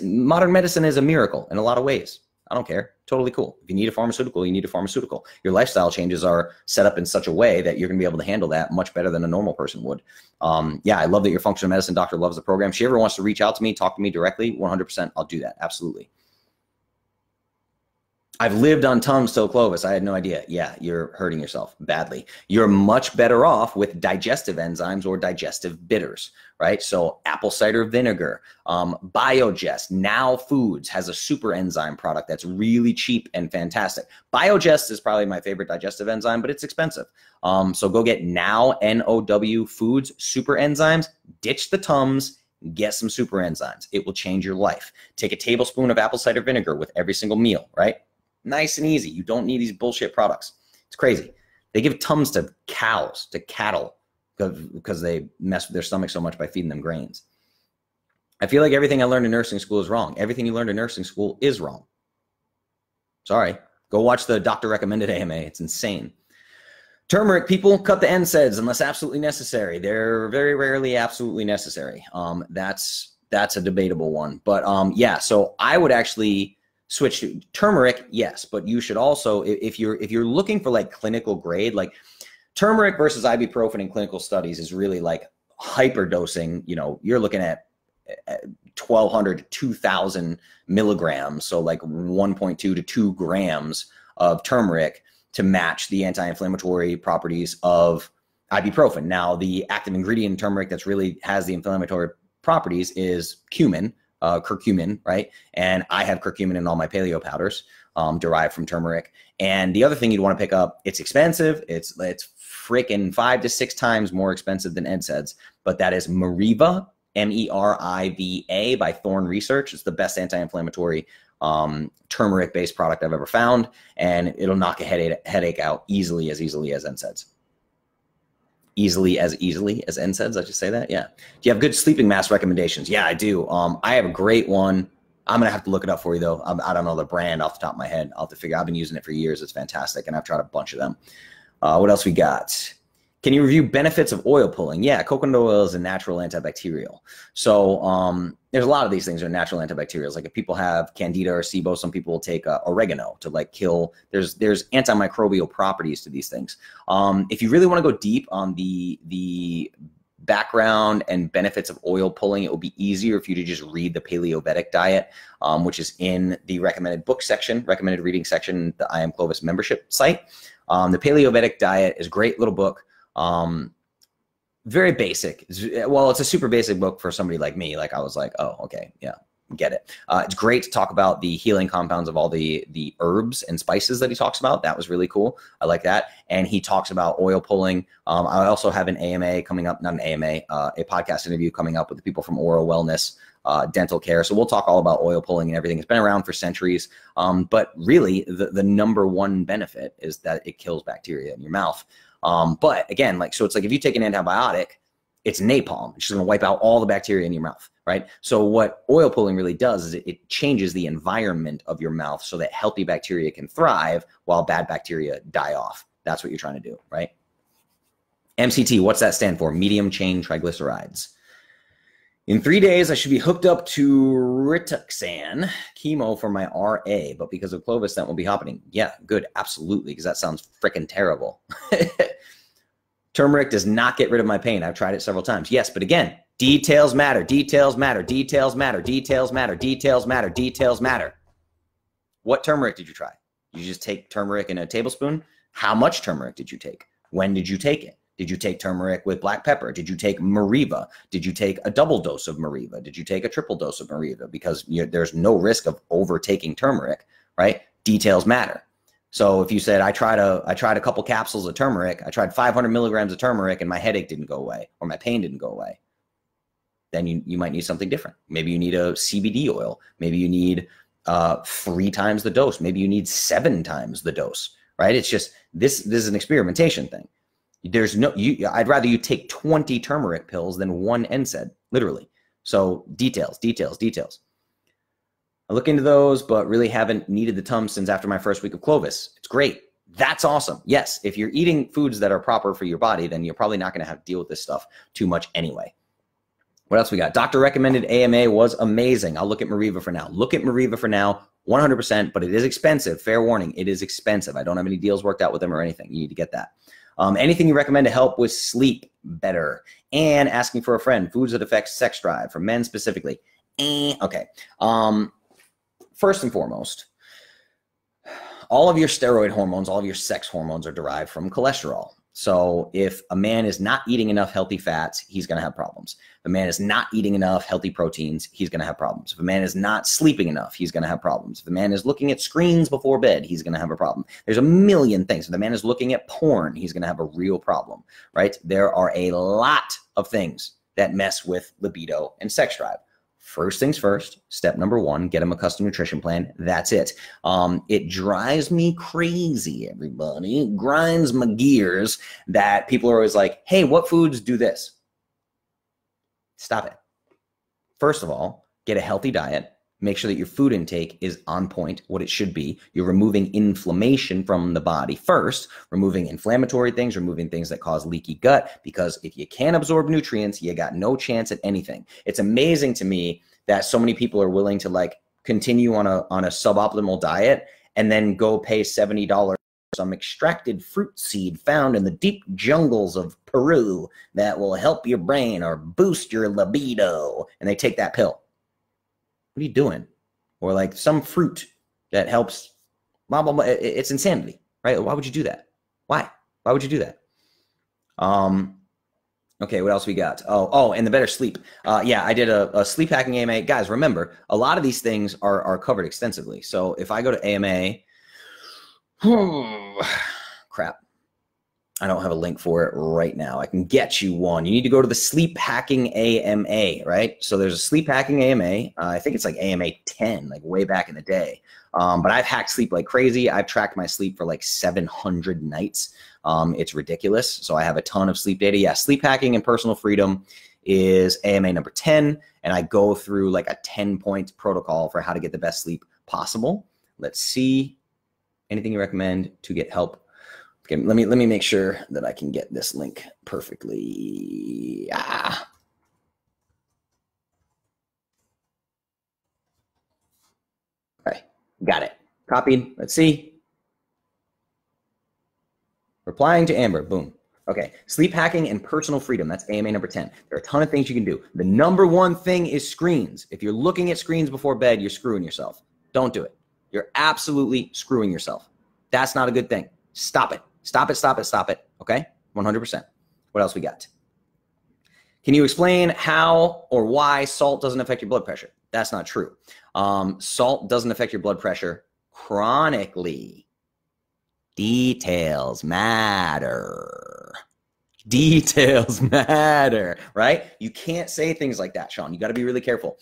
Modern medicine is a miracle in a lot of ways. I don't care. Totally cool. If you need a pharmaceutical, you need a pharmaceutical. Your lifestyle changes are set up in such a way that you're going to be able to handle that much better than a normal person would. Yeah, I love that your functional medicine doctor loves the program. If she ever wants to reach out to me, talk to me directly, 100%, I'll do that. Absolutely. I've lived on Tums till Clovis. I had no idea. Yeah, you're hurting yourself badly. You're much better off with digestive enzymes or digestive bitters, right? So apple cider vinegar, Biogest, Now Foods has a super enzyme product that's really cheap and fantastic. Biogest is probably my favorite digestive enzyme, but it's expensive. So go get Now, N-O-W Foods, super enzymes, ditch the Tums, get some super enzymes. It will change your life. Take a tablespoon of apple cider vinegar with every single meal, right? Nice and easy. You don't need these bullshit products. It's crazy. They give Tums to cows, to cattle, because they mess with their stomach so much by feeding them grains. I feel like everything I learned in nursing school is wrong. Everything you learned in nursing school is wrong. Sorry. Go watch the doctor recommended AMA. It's insane. Turmeric, people cut the NSAIDs unless absolutely necessary. They're very rarely absolutely necessary. That's a debatable one. But yeah, so I would actually switch to turmeric, yes, but you should also, if you're looking for like clinical grade, like turmeric versus ibuprofen in clinical studies is really like hyperdosing. You know, you're looking at 1,200 to 2,000 milligrams, so like 1.2 to 2 grams of turmeric to match the anti-inflammatory properties of ibuprofen. Now, the active ingredient in turmeric that's really has the inflammatory properties is cumin. Curcumin, right? And I have curcumin in all my paleo powders derived from turmeric. And the other thing you'd want to pick up, it's expensive. It's freaking 5 to 6 times more expensive than NSAIDs, but that is Meriva, M-E-R-I-V-A by Thorne Research. It's the best anti-inflammatory turmeric-based product I've ever found, and it'll knock a headache out easily as NSAIDs. Easily as NSAIDs, I should say that. Yeah. Do you have good sleeping mask recommendations? Yeah, I do. I have a great one. I'm gonna have to look it up for you though. I don't know the brand off the top of my head. I'll have to figure. I've been using it for years. It's fantastic, and I've tried a bunch of them. What else we got? Can you review benefits of oil pulling? Yeah, coconut oil is a natural antibacterial. So there's a lot of these things that are natural antibacterials. Like if people have candida or SIBO, some people will take oregano to like kill. There's antimicrobial properties to these things. If you really want to go deep on the background and benefits of oil pulling, it will be easier if you to just read the Paleo-Vedic diet, which is in the recommended book section, recommended reading section, the I Am Clovis membership site. The Paleo-Vedic diet is a great little book. Very basic. Well, it's a super basic book for somebody like me. Like I was like, oh, okay, yeah, get it. It's great to talk about the healing compounds of all the herbs and spices that he talks about. That was really cool. I like that. And he talks about oil pulling. I also have an AMA coming up, not an AMA, a podcast interview coming up with the people from Oral Wellness, dental care. So we'll talk all about oil pulling and everything. It's been around for centuries. But really the number one benefit is that it kills bacteria in your mouth. But again, like, so it's like if you take an antibiotic it's napalm. It's just going to wipe out all the bacteria in your mouth, right? So what oil pulling really does is it changes the environment of your mouth so that healthy bacteria can thrive while bad bacteria die off. That's what you're trying to do, right? MCT, what's that stand for? Medium chain triglycerides. In 3 days, I should be hooked up to Rituxan chemo for my RA, but because of Clovis, that won't be happening. Yeah, good, absolutely, because that sounds freaking terrible. Turmeric does not get rid of my pain. I've tried it several times. Yes, but again, details matter, details matter, details matter, details matter, details matter, details matter. What turmeric did you try? You just take turmeric in a tablespoon? How much turmeric did you take? When did you take it? Did you take turmeric with black pepper? Did you take Mariva? Did you take a double dose of Mariva? Did you take a triple dose of Mariva? Because there's no risk of overtaking turmeric, right? Details matter. So if you said, I tried a couple capsules of turmeric, I tried 500 milligrams of turmeric and my headache didn't go away or my pain didn't go away, then you might need something different. Maybe you need a CBD oil. Maybe you need 3 times the dose. Maybe you need 7 times the dose, right? It's just, this is an experimentation thing. There's no, I'd rather you take 20 turmeric pills than 1 NSAID, literally. So details, details, details. I look into those, but really haven't needed the Tums since after my first week of Clovis. It's great. That's awesome. Yes, if you're eating foods that are proper for your body, then you're probably not going to have to deal with this stuff too much anyway. What else we got? Doctor recommended AMA was amazing. I'll look at Mariva for now. Look at Mariva for now, 100%, but it is expensive. Fair warning, it is expensive. I don't have any deals worked out with them or anything. You need to get that. Anything you recommend to help with sleep better? And asking for a friend, foods that affect sex drive for men specifically. Okay. First and foremost, all of your steroid hormones, all of your sex hormones are derived from cholesterol. So if a man is not eating enough healthy fats, he's going to have problems. If a man is not eating enough healthy proteins, he's going to have problems. If a man is not sleeping enough, he's going to have problems. If a man is looking at screens before bed, he's going to have a problem. There's a million things. If the man is looking at porn, he's going to have a real problem, right? There are a lot of things that mess with libido and sex drive. First things first, step number 1, get him a custom nutrition plan. That's it. It drives me crazy, everybody. It grinds my gears that people are always like, hey, what foods do this? Stop it. First of all, get a healthy diet. Make sure that your food intake is on point, what it should be. You're removing inflammation from the body first, removing inflammatory things, removing things that cause leaky gut, because if you can't absorb nutrients, you got no chance at anything. It's amazing to me that so many people are willing to like continue on a suboptimal diet and then go pay $70 for some extracted fruit seed found in the deep jungles of Peru that will help your brain or boost your libido, and they take that pill. What are you doing? Or like some fruit that helps, blah, blah, blah. It's insanity, right? Why would you do that? Why? Why would you do that? Okay, what else we got? Oh, and the better sleep. Yeah, I did a sleep hacking AMA. Guys, remember, a lot of these things are covered extensively. So if I go to AMA, crap. I don't have a link for it right now. I can get you one. You need to go to the Sleep Hacking AMA, right? So there's a Sleep Hacking AMA. I think it's like AMA 10, like way back in the day. But I've hacked sleep like crazy. I've tracked my sleep for like 700 nights. It's ridiculous. So I have a ton of sleep data. Yeah, Sleep Hacking and Personal Freedom is AMA number 10. And I go through like a 10-point protocol for how to get the best sleep possible. Let's see. Anything you recommend to get help? Okay, let me make sure that I can get this link perfectly. Okay, got it. Copied. Let's see. Replying to Amber. Boom. Okay, sleep hacking and personal freedom. That's AMA number 10. There are a ton of things you can do. The number 1 thing is screens. If you're looking at screens before bed, you're screwing yourself. Don't do it. You're absolutely screwing yourself. That's not a good thing. Stop it. Stop it, stop it, stop it. Okay? 100%. What else we got? Can you explain how or why salt doesn't affect your blood pressure? That's not true. Salt doesn't affect your blood pressure chronically. Details matter. Details matter, right? You can't say things like that, Sean. You got to be really careful.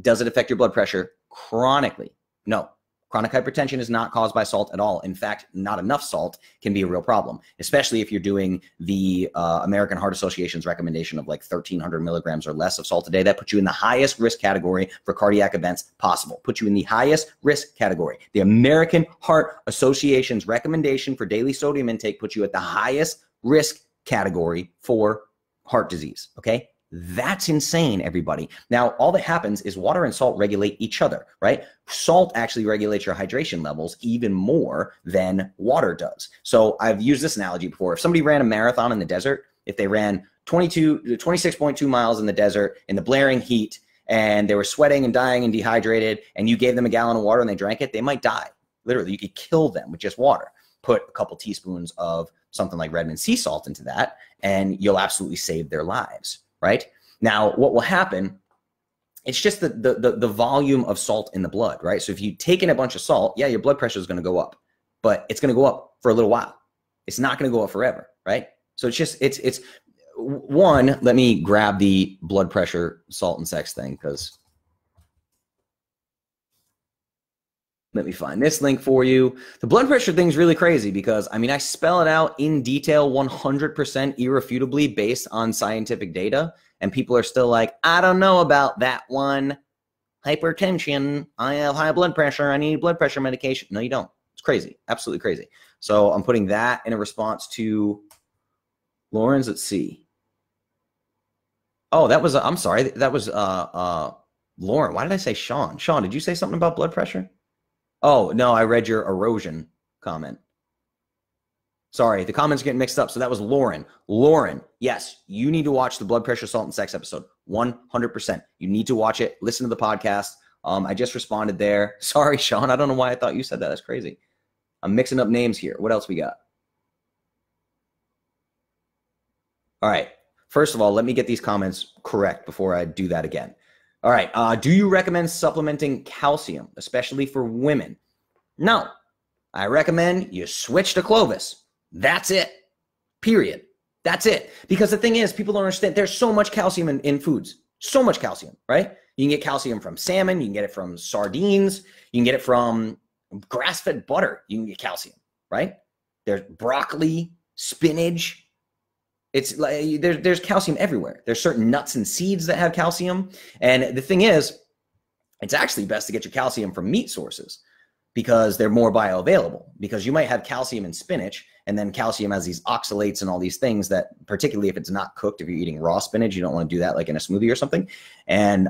Does it affect your blood pressure chronically? No. Chronic hypertension is not caused by salt at all. In fact, not enough salt can be a real problem, especially if you're doing the American Heart Association's recommendation of like 1,300 milligrams or less of salt a day. That puts you in the highest risk category for cardiac events possible. Put you in the highest risk category. The American Heart Association's recommendation for daily sodium intake puts you at the highest risk category for heart disease, okay? That's insane, everybody. Now, all that happens is water and salt regulate each other, right? Salt actually regulates your hydration levels even more than water does. So I've used this analogy before. If somebody ran a marathon in the desert, if they ran 26.2 miles in the desert in the blaring heat, and they were sweating and dying and dehydrated, and you gave them a gallon of water and they drank it, they might die. Literally, you could kill them with just water. Put a couple teaspoons of something like Redmond sea salt into that, and you'll absolutely save their lives. Right? Now, what will happen, it's just the volume of salt in the blood, right? So if you take in a bunch of salt, yeah, your blood pressure is going to go up, but it's going to go up for a little while. It's not going to go up forever, right? So it's just, it's one, let me grab the blood pressure, salt, and sex thing, because let me find this link for you. The blood pressure thing is really crazy because, I mean, I spell it out in detail 100% irrefutably based on scientific data, and people are still like, I don't know about that one. Hypertension, I have high blood pressure, I need blood pressure medication. No, you don't. It's crazy, absolutely crazy. So I'm putting that in a response to Lauren's. Let's see. Oh, that was, I'm sorry, that was Lauren. Why did I say Sean? Sean, did you say something about blood pressure? Oh, no, I read your erosion comment. Sorry, the comments are getting mixed up. So that was Lauren. Lauren, yes, you need to watch the blood pressure, salt, and sex episode. 100%. You need to watch it. Listen to the podcast. I just responded there. Sorry, Sean. I don't know why I thought you said that. That's crazy. I'm mixing up names here. What else we got? All right. First of all, let me get these comments correct before I do that again. All right. Do you recommend supplementing calcium, especially for women? No. I recommend you switch to Clovis. That's it. Period. That's it. Because the thing is, people don't understand. There's so much calcium in foods. So much calcium, right? You can get calcium from salmon. You can get it from sardines. You can get it from grass-fed butter. You can get calcium, right? There's broccoli, spinach. It's like there's calcium everywhere. There's certain nuts and seeds that have calcium. And the thing is, it's actually best to get your calcium from meat sources because they're more bioavailable. Because you might have calcium in spinach, and then calcium has these oxalates and all these things that, particularly if it's not cooked, if you're eating raw spinach, you don't want to do that like in a smoothie or something. And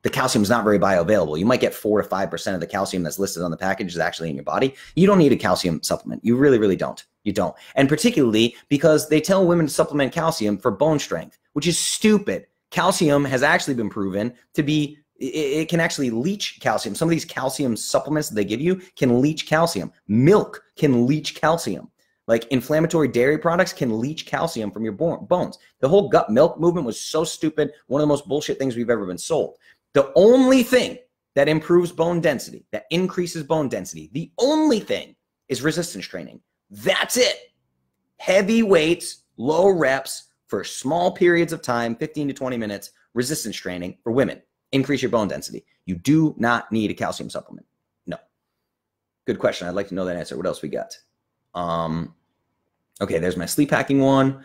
the calcium is not very bioavailable. You might get 4 to 5% of the calcium that's listed on the package is actually in your body. You don't need a calcium supplement. You really, really don't. You don't. And particularly because they tell women to supplement calcium for bone strength, which is stupid. Calcium has actually been proven to be, it can actually leach calcium. Some of these calcium supplements that they give you can leach calcium. Milk can leach calcium. Like inflammatory dairy products can leach calcium from your bones. The whole gut milk movement was so stupid. One of the most bullshit things we've ever been sold. The only thing that improves bone density, that increases bone density, the only thing is resistance training. That's it. Heavy weights, low reps for small periods of time, 15 to 20 minutes, resistance training for women. Increase your bone density. You do not need a calcium supplement. No. Good question. I'd like to know that answer. What else we got? Okay, there's my sleep hacking one.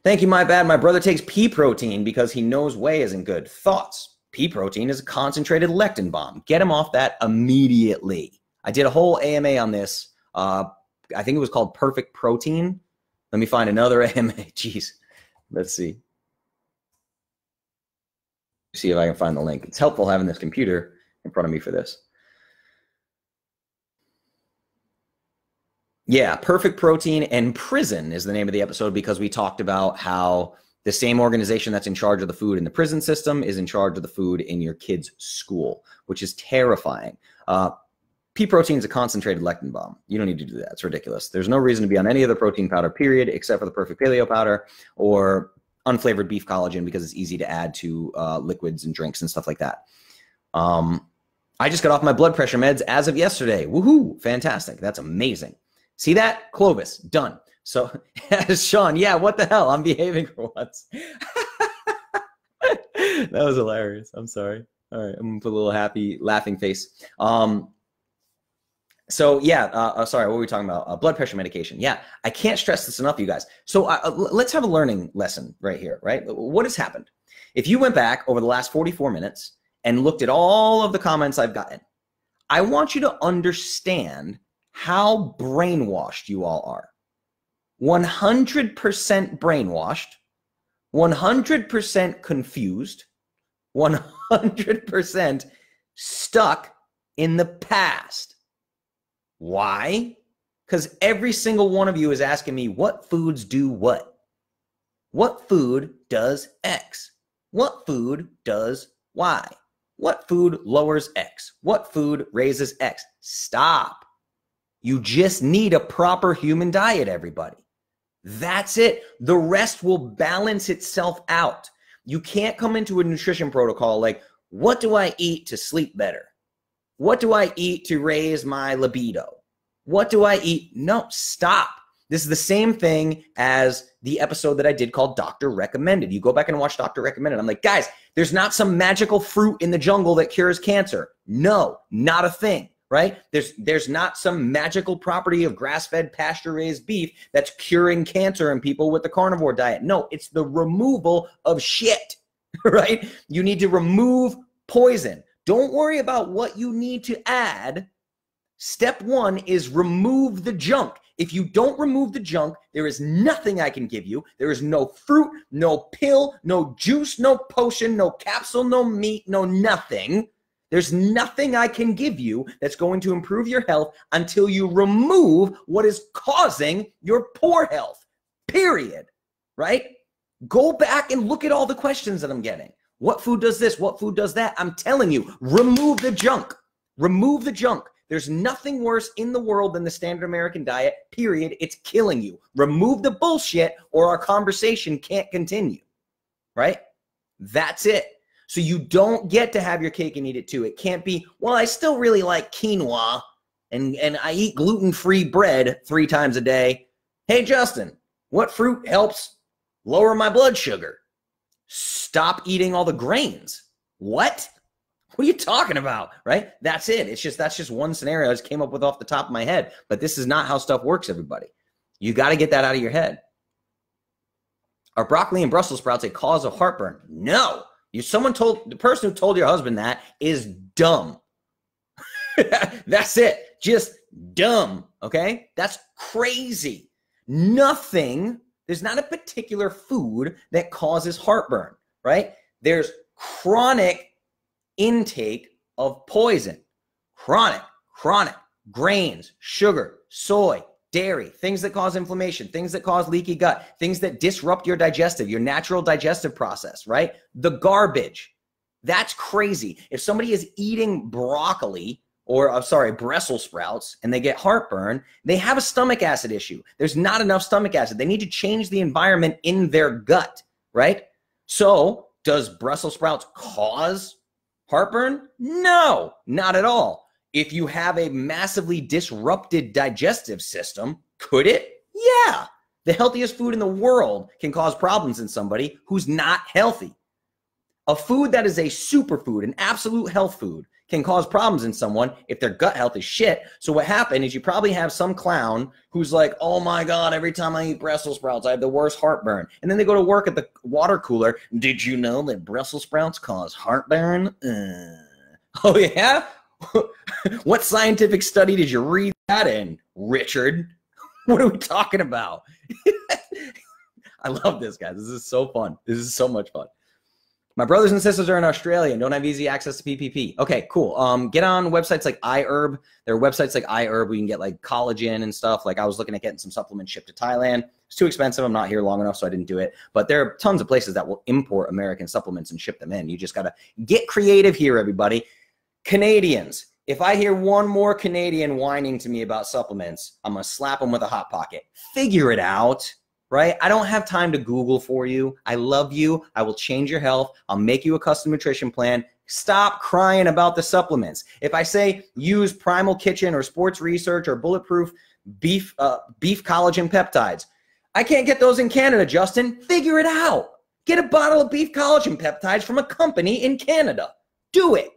Thank you, my bad. My brother takes pea protein because he knows whey isn't good. Thoughts? Pea protein is a concentrated lectin bomb. Get him off that immediately. I did a whole AMA on this. I think it was called Perfect Protein. Let me find another AMA. Jeez. Let's see. See if I can find the link. It's helpful having this computer in front of me for this. Yeah, Perfect Protein and Prison is the name of the episode because we talked about how the same organization that's in charge of the food in the prison system is in charge of the food in your kid's school, which is terrifying. Pea protein is a concentrated lectin bomb. You don't need to do that. It's ridiculous. There's no reason to be on any other protein powder, period, except for the Perfect Paleo Powder or unflavored beef collagen because it's easy to add to liquids and drinks and stuff like that. I just got off my blood pressure meds as of yesterday. Woohoo! Fantastic. That's amazing. See that? Clovis. Done. So, Sean, yeah, what the hell? I'm behaving for once. That was hilarious. I'm sorry. All right, I'm going to put a little happy laughing face. So yeah, sorry, what were we talking about? Blood pressure medication. Yeah, I can't stress this enough, you guys. So let's have a learning lesson right here, right? What has happened? If you went back over the last 44 minutes and looked at all of the comments I've gotten, I want you to understand how brainwashed you all are. 100% brainwashed, 100% confused, 100% stuck in the past. Why? Because every single one of you is asking me, what foods do what? What food does X? What food does Y? What food lowers X? What food raises X? Stop. You just need a proper human diet, everybody. That's it. The rest will balance itself out. You can't come into a nutrition protocol like, what do I eat to sleep better? What do I eat to raise my libido? What do I eat? No, stop. This is the same thing as the episode that I did called Doctor Recommended. You go back and watch Doctor Recommended. I'm like, guys, there's not some magical fruit in the jungle that cures cancer. No, not a thing, right? There's not some magical property of grass-fed, pasture-raised beef that's curing cancer in people with the carnivore diet. No, it's the removal of shit, right? You need to remove poison. Don't worry about what you need to add. Step one is remove the junk. If you don't remove the junk, there is nothing I can give you. There is no fruit, no pill, no juice, no potion, no capsule, no meat, no nothing. There's nothing I can give you that's going to improve your health until you remove what is causing your poor health, period, right? Go back and look at all the questions that I'm getting. What food does this? What food does that? I'm telling you, remove the junk. Remove the junk. There's nothing worse in the world than the standard American diet, period. It's killing you. Remove the bullshit or our conversation can't continue, right? That's it. So you don't get to have your cake and eat it too. It can't be, well, I still really like quinoa and I eat gluten-free bread 3 times a day. Hey, Justin, what fruit helps lower my blood sugar? Stop eating all the grains. What? What are you talking about, right? That's it. That's just one scenario I just came up with off the top of my head. But this is not how stuff works, everybody. You got to get that out of your head. Are broccoli and Brussels sprouts a cause of heartburn? No. The person who told your husband that is dumb. That's it. Just dumb, okay? That's crazy. There's not a particular food that causes heartburn, right? There's chronic intake of poison. Chronic, grains, sugar, soy, dairy, things that cause inflammation, things that cause leaky gut, things that disrupt your natural digestive process, right? The garbage. That's crazy. If somebody is eating broccoli or, Brussels sprouts and they get heartburn, they have a stomach acid issue. There's not enough stomach acid. They need to change the environment in their gut, right? So does Brussels sprouts cause heartburn? No, not at all. If you have a massively disrupted digestive system, could it? Yeah. The healthiest food in the world can cause problems in somebody who's not healthy. A food that is a superfood, an absolute health food, can cause problems in someone if their gut health is shit. So what happened is you probably have some clown who's like, oh my God, every time I eat Brussels sprouts, I have the worst heartburn. And then they go to work at the water cooler. Did you know that Brussels sprouts cause heartburn? Oh yeah? What scientific study did you read that in, Richard? What are we talking about? I love this, guys. This is so fun. This is so much fun. My brothers and sisters are in Australia and don't have easy access to PPP. Okay, cool. Get on websites like iHerb. There are websites like iHerb where you can get like collagen and stuff. Like I was looking at getting some supplements shipped to Thailand. It's too expensive. I'm not here long enough, so I didn't do it. But there are tons of places that will import American supplements and ship them in. You just got to get creative here, everybody. Canadians, if I hear one more Canadian whining to me about supplements, I'm going to slap them with a Hot Pocket. Figure it out. Right? I don't have time to Google for you. I love you. I will change your health. I'll make you a custom nutrition plan. Stop crying about the supplements. If I say use Primal Kitchen or Sports Research or Bulletproof beef collagen peptides, I can't get those in Canada, Justin. Figure it out. Get a bottle of beef collagen peptides from a company in Canada. Do it.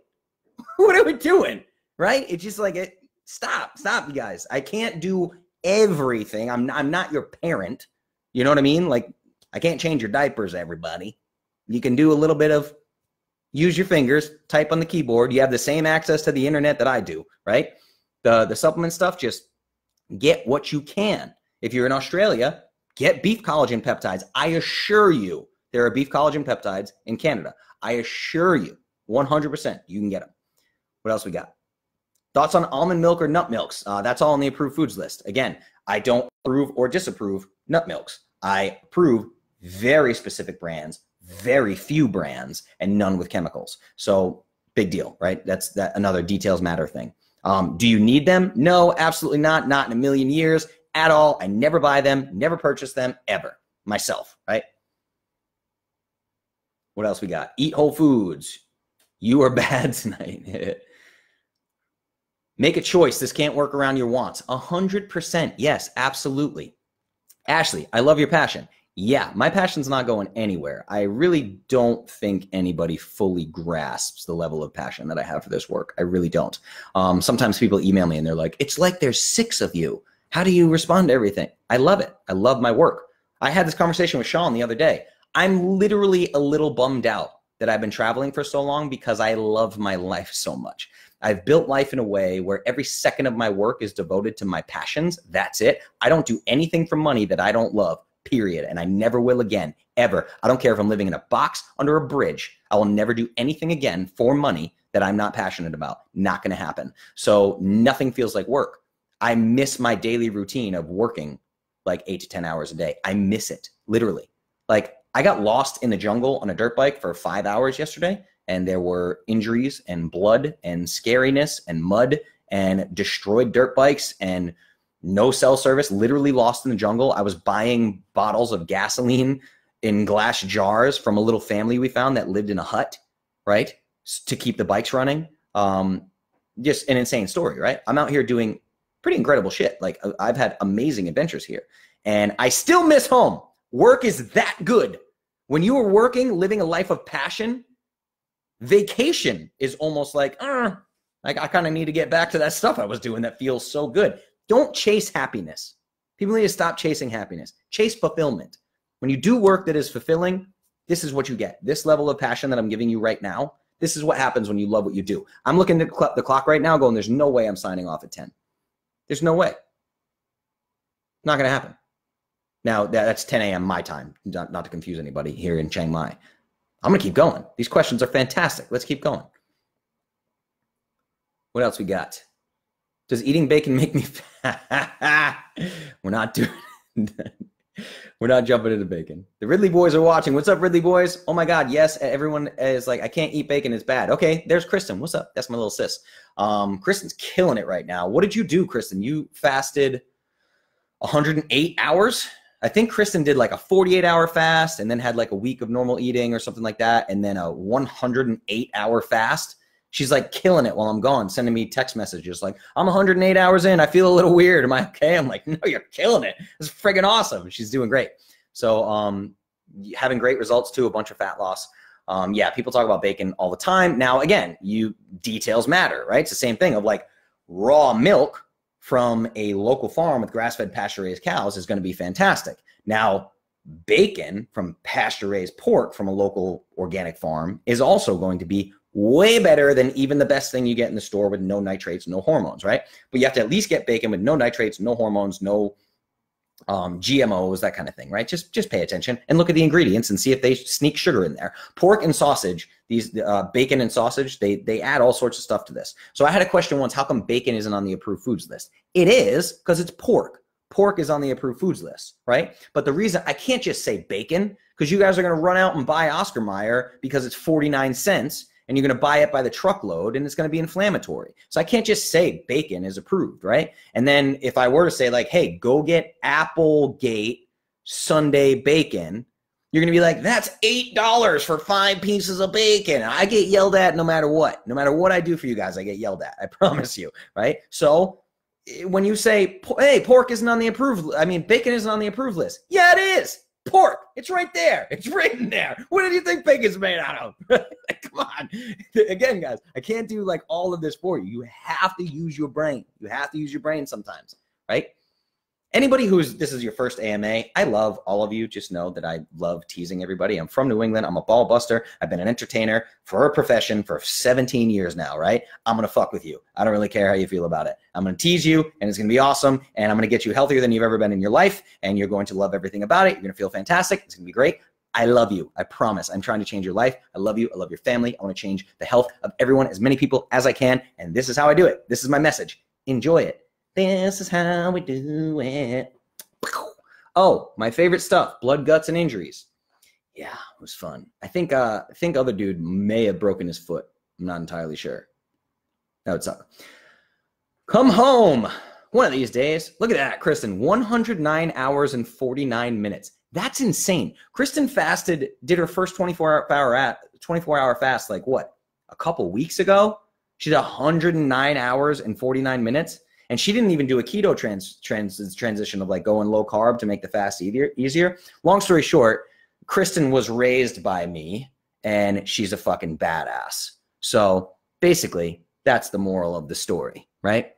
What are we doing? Right? It's just like it. Stop, you guys. I can't do everything. I'm not your parent. You know what I mean? Like, I can't change your diapers, everybody. You can do a little bit of use your fingers, type on the keyboard. You have the same access to the internet that I do, right? The supplement stuff, just get what you can. If you're in Australia, get beef collagen peptides. I assure you there are beef collagen peptides in Canada. I assure you 100% you can get them. What else we got? Thoughts on almond milk or nut milks? That's all on the approved foods list. Again, I don't approve or disapprove nut milks. I approve very specific brands, very few brands, and none with chemicals. So big deal, right? That's another details matter thing. Do you need them? No, absolutely not. Not in a million years at all. I never buy them, never purchase them ever myself, right? What else we got? Eat whole foods. You are bad tonight. Make a choice. This can't work around your wants. 100%. Yes, absolutely. Ashley, I love your passion. Yeah, my passion's not going anywhere. I really don't think anybody fully grasps the level of passion that I have for this work. I really don't. Sometimes people email me and they're like, it's like there's 6 of you. How do you respond to everything? I love it. I love my work. I had this conversation with Sean the other day. I'm literally a little bummed out that I've been traveling for so long because I love my life so much. I've built life in a way where every second of my work is devoted to my passions. That's it. I don't do anything for money that I don't love, period. And I never will again, ever. I don't care if I'm living in a box under a bridge. I will never do anything again for money that I'm not passionate about. Not going to happen. So nothing feels like work. I miss my daily routine of working like 8 to 10 hours a day. I miss it, literally. Like, I got lost in the jungle on a dirt bike for 5 hours yesterday. And there were injuries and blood and scariness and mud and destroyed dirt bikes and no cell service, literally lost in the jungle. I was buying bottles of gasoline in glass jars from a little family we found that lived in a hut, right? To keep the bikes running. Just an insane story, right? I'm out here doing pretty incredible shit. Like, I've had amazing adventures here and I still miss home. Work is that good. When you are working, living a life of passion, vacation is almost like I kind of need to get back to that stuff I was doing that feels so good. Don't chase happiness. People need to stop chasing happiness. Chase fulfillment. When you do work that is fulfilling, this is what you get. This level of passion that I'm giving you right now, this is what happens when you love what you do. I'm looking at the clock right now going, there's no way I'm signing off at 10. There's no way. Not going to happen. Now, that's 10 a.m. my time, not to confuse anybody here in Chiang Mai. I'm going to keep going. These questions are fantastic. Let's keep going. What else we got? Does eating bacon make me fat? We're not doing that. We're not jumping into bacon. The Ridley boys are watching. What's up, Ridley boys? Oh my God, yes. Everyone is like, I can't eat bacon. It's bad. Okay, there's Kristen. What's up? That's my little sis. Kristen's killing it right now. What did you do, Kristen? You fasted 108 hours? I think Kristen did like a 48-hour fast and then had like a week of normal eating or something like that, and then a 108-hour fast. She's like killing it while I'm gone, sending me text messages like, I'm 108 hours in. I feel a little weird. Am I okay? I'm like, no, you're killing it. It's friggin' awesome. She's doing great. So having great results too, a bunch of fat loss. Yeah, people talk about bacon all the time. Now, again, details matter, right? It's the same thing of like raw milk from a local farm with grass-fed pasture-raised cows is going to be fantastic. Now, bacon from pasture-raised pork from a local organic farm is also going to be way better than even the best thing you get in the store with no nitrates, no hormones, right? But you have to at least get bacon with no nitrates, no hormones, no GMOs, that kind of thing, right? Just pay attention and look at the ingredients and see if they sneak sugar in there. Pork and sausage, these bacon and sausage, they add all sorts of stuff to this. So I had a question once, how come bacon isn't on the approved foods list? It is because it's pork. Pork is on the approved foods list, right? But the reason I can't just say bacon, because you guys are going to run out and buy Oscar Mayer because it's 49 cents and you're going to buy it by the truckload and it's going to be inflammatory. So I can't just say bacon is approved, right? And then if I were to say like, hey, go get Applegate Sunday bacon, you're going to be like, that's $8 for 5 pieces of bacon. I get yelled at no matter what. No matter what I do for you guys, I get yelled at. I promise you, right? So when you say, hey, pork isn't on the approved, bacon isn't on the approved list. Yeah, it is. pork. It's right there. It's written there. What did you think bacon's made out of? Come on. Again, guys, I can't do like all of this for you. You have to use your brain. You have to use your brain sometimes, right? Anybody this is your first AMA, I love all of you. Just know that I love teasing everybody. I'm from New England. I'm a ball buster. I've been an entertainer for a profession for 17 years now, right? I'm going to fuck with you. I don't really care how you feel about it. I'm going to tease you, and it's going to be awesome, and I'm going to get you healthier than you've ever been in your life, and you're going to love everything about it. You're going to feel fantastic. It's going to be great. I love you. I promise. I'm trying to change your life. I love you. I love your family. I want to change the health of everyone, as many people as I can, and this is how I do it. This is my message. Enjoy it. This is how we do it. Oh, my favorite stuff, blood, guts, and injuries. Yeah, it was fun. I think other dude may have broken his foot. I'm not entirely sure. That would suck. Come home one of these days. Look at that, Kristen. 109 hours and 49 minutes. That's insane. Kristen did her first 24-hour fast like what? A couple weeks ago? She did 109 hours and 49 minutes. And she didn't even do a keto transition of like going low carb to make the fast easier. Long story short, Kristen was raised by me and she's a fucking badass. So basically, that's the moral of the story, right?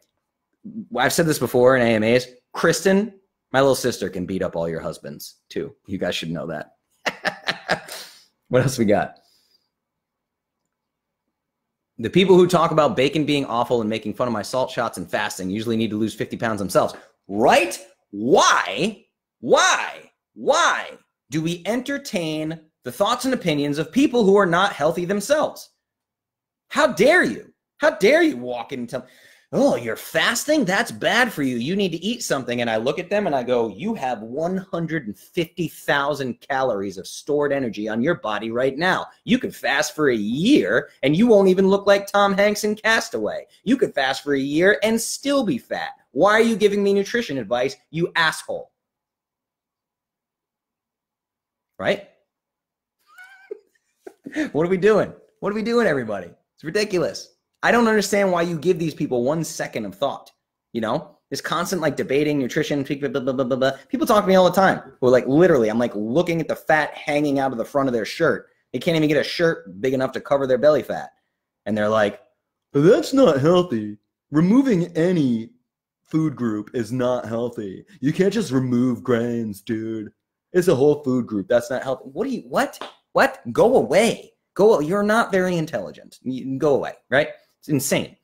I've said this before in AMAs. Kristen, my little sister, can beat up all your husbands too. You guys should know that. What else we got? The people who talk about bacon being awful and making fun of my salt shots and fasting usually need to lose 50 pounds themselves. Right? Why do we entertain the thoughts and opinions of people who are not healthy themselves? How dare you? How dare you walk in and tell me, oh, you're fasting? That's bad for you. You need to eat something. And I look at them and I go, you have 150,000 calories of stored energy on your body right now. You could fast for a year and you won't even look like Tom Hanks in Castaway. You could fast for a year and still be fat. Why are you giving me nutrition advice, you asshole? Right? What are we doing? What are we doing, everybody? It's ridiculous. I don't understand why you give these people 1 second of thought. You know, this constant like debating nutrition, blah, blah, blah, blah, blah. People talk to me all the time. Who like literally, I'm like looking at the fat hanging out of the front of their shirt. They can't even get a shirt big enough to cover their belly fat. And they're like, that's not healthy. Removing any food group is not healthy. You can't just remove grains, dude. It's a whole food group. That's not healthy. What? Go away. You're not very intelligent. You can go away, right? It's insane.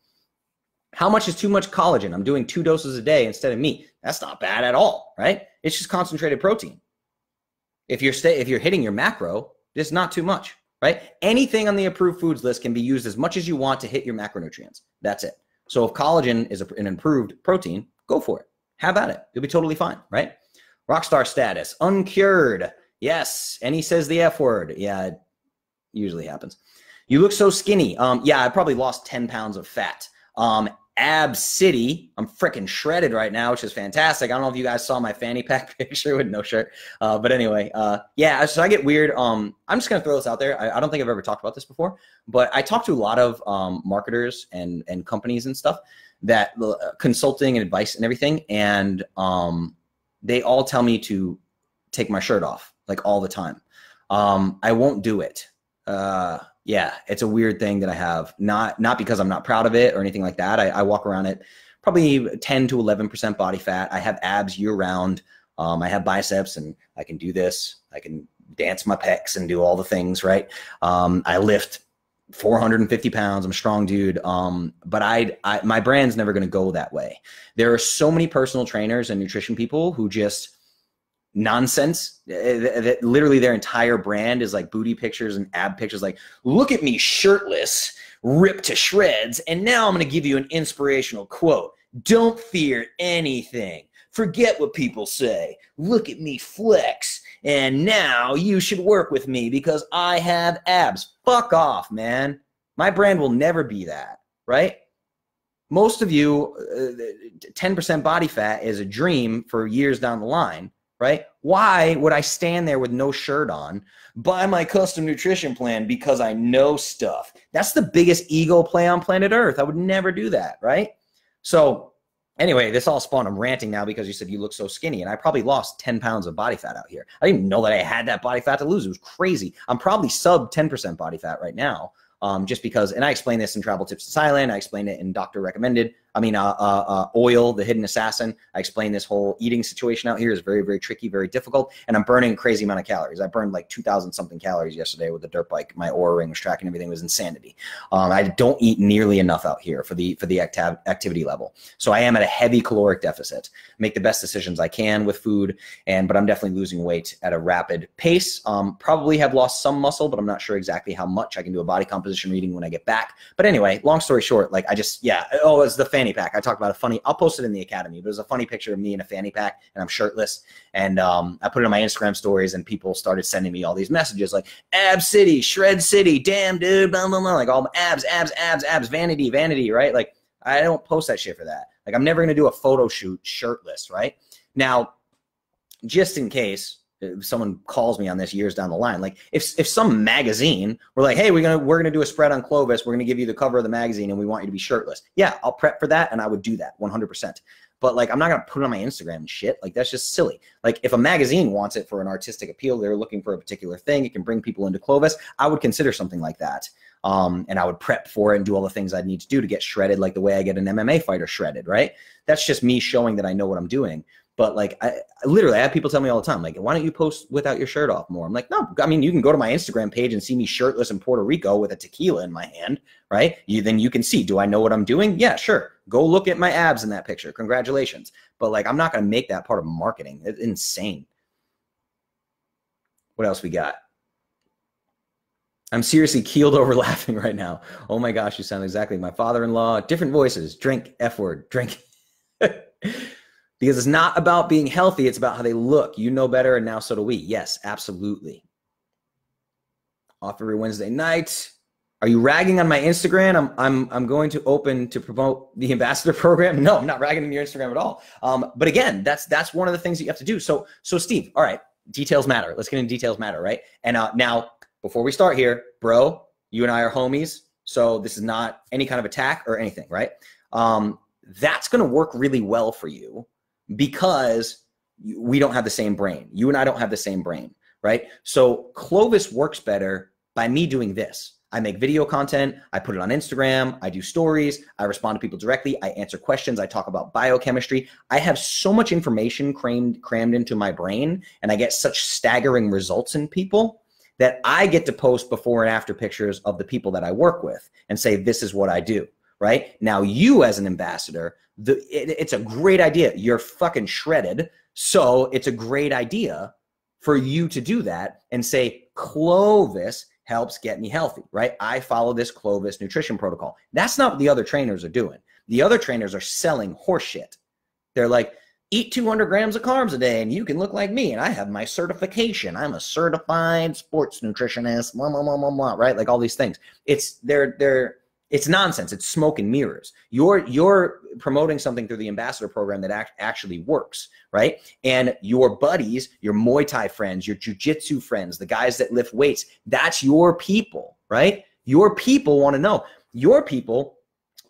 How much is too much collagen? I'm doing 2 doses a day instead of meat. That's not bad at all, right? It's just concentrated protein. If you're hitting your macro, it's not too much, right? Anything on the approved foods list can be used as much as you want to hit your macronutrients. That's it. So if collagen is an improved protein, go for it. Have at it. You'll be totally fine, right? Rockstar status, uncured. Yes. And he says the F word. Yeah, it usually happens. You look so skinny. Yeah, I probably lost 10 pounds of fat. Ab City, I'm freaking shredded right now, which is fantastic. I don't know if you guys saw my fanny pack picture with no shirt. But anyway, yeah, so I get weird. I'm just going to throw this out there. I don't think I've ever talked about this before, but I talk to a lot of marketers and companies and stuff that consulting and advice and everything. And they all tell me to take my shirt off like all the time. I won't do it. Yeah, it's a weird thing that I have, not because I'm not proud of it or anything like that. I walk around at probably 10 to 11% body fat. I have abs year round. I have biceps and I can do this. I can dance my pecs and do all the things, right? I lift 450 pounds. I'm a strong dude. But my brand's never going to go that way. There are so many personal trainers and nutrition people who just nonsense. Literally their entire brand is like booty pictures and ab pictures. Like, look at me shirtless, ripped to shreds. And now I'm going to give you an inspirational quote. Don't fear anything. Forget what people say. Look at me flex. And now you should work with me because I have abs. Fuck off, man. My brand will never be that, right? Most of you, 10% body fat is a dream for years down the line. Right? Why would I stand there with no shirt on, buy my custom nutrition plan because I know stuff? That's the biggest ego play on planet Earth. I would never do that, right? So Anyway, this all spawned. I'm ranting now because you said you look so skinny, and I probably lost 10 pounds of body fat out here. I didn't even know that I had that body fat to lose. It was crazy. I'm probably sub 10% body fat right now. Just because, and I explained this in Travel Tips to Thailand. I explained it in Doctor Recommended. Oil, the hidden assassin. I explained this whole eating situation out here is very, very tricky, very difficult. And I'm burning a crazy amount of calories. I burned like 2,000 something calories yesterday with the dirt bike. My Oura ring was tracking everything. It was insanity. I don't eat nearly enough out here for the activity level. So I am at a heavy caloric deficit. Make the best decisions I can with food, but I'm definitely losing weight at a rapid pace. Probably have lost some muscle, but I'm not sure exactly how much. I can do a body composition reading when I get back. But anyway, long story short, like it's the fanny pack. I talked about a funny, I'll post it in the academy, but it was a funny picture of me in a fanny pack and I'm shirtless. And I put it on my Instagram stories and people started sending me all these messages like ab city, shred city, damn dude, blah, blah, blah, like all abs, vanity, vanity, right? Like I don't post that shit for that. Like I'm never going to do a photo shoot shirtless, right? Now, just in case if someone calls me on this years down the line, like if some magazine were like, hey, we're gonna do a spread on Clovis, we're gonna give you the cover of the magazine and we want you to be shirtless, yeah, I'll prep for that and I would do that 100%. But like I'm not gonna put it on my Instagram and shit. Like that's just silly. Like if a magazine wants it for an artistic appeal, they're looking for a particular thing, it can bring people into Clovis, I would consider something like that. And I would prep for it and do all the things I'd need to do to get shredded, like the way I get an MMA fighter shredded, right? That's just me showing that I know what I'm doing. But like, I literally have people tell me all the time, like, why don't you post without your shirt off more? I'm like, no, I mean, you can go to my Instagram page and see me shirtless in Puerto Rico with a tequila in my hand, right? Then you can see, do I know what I'm doing? Yeah, sure. Go look at my abs in that picture. Congratulations. But like, I'm not going to make that part of marketing. It's insane. What else we got? I'm seriously keeled over laughing right now. Oh my gosh, you sound exactly my father-in-law. Different voices. Drink, F word, drink. Because it's not about being healthy, it's about how they look. You know better, and now so do we. Yes, absolutely. Off every Wednesday night. Are you ragging on my Instagram? I'm going to open to promote the ambassador program. No, I'm not ragging on your Instagram at all. But again, that's one of the things that you have to do. So Steve, all right, details matter. Let's get into details matter, right? And now, before we start here, bro, you and I are homies. So this is not any kind of attack or anything, right? That's going to work really well for you, because we don't have the same brain. You and I don't have the same brain, right? So Clovis works better by me doing this. I make video content. I put it on Instagram. I do stories. I respond to people directly. I answer questions. I talk about biochemistry. I have so much information crammed into my brain, and I get such staggering results in people that I get to post before and after pictures of the people that I work with and say, this is what I do, right? Now, you as an ambassador, it's a great idea. You're fucking shredded. So it's a great idea for you to do that and say, Clovis helps get me healthy, right? I follow this Clovis nutrition protocol. That's not what the other trainers are doing. The other trainers are selling horse shit. They're like, eat 200 grams of carbs a day and you can look like me. And I have my certification. I'm a certified sports nutritionist, blah, blah, blah, blah, blah, right? Like all these things. It's nonsense. It's smoke and mirrors. You're promoting something through the ambassador program that actually works, right? And your buddies, your Muay Thai friends, your jiu-jitsu friends, the guys that lift weights, that's your people, right? Your people want to know. Your people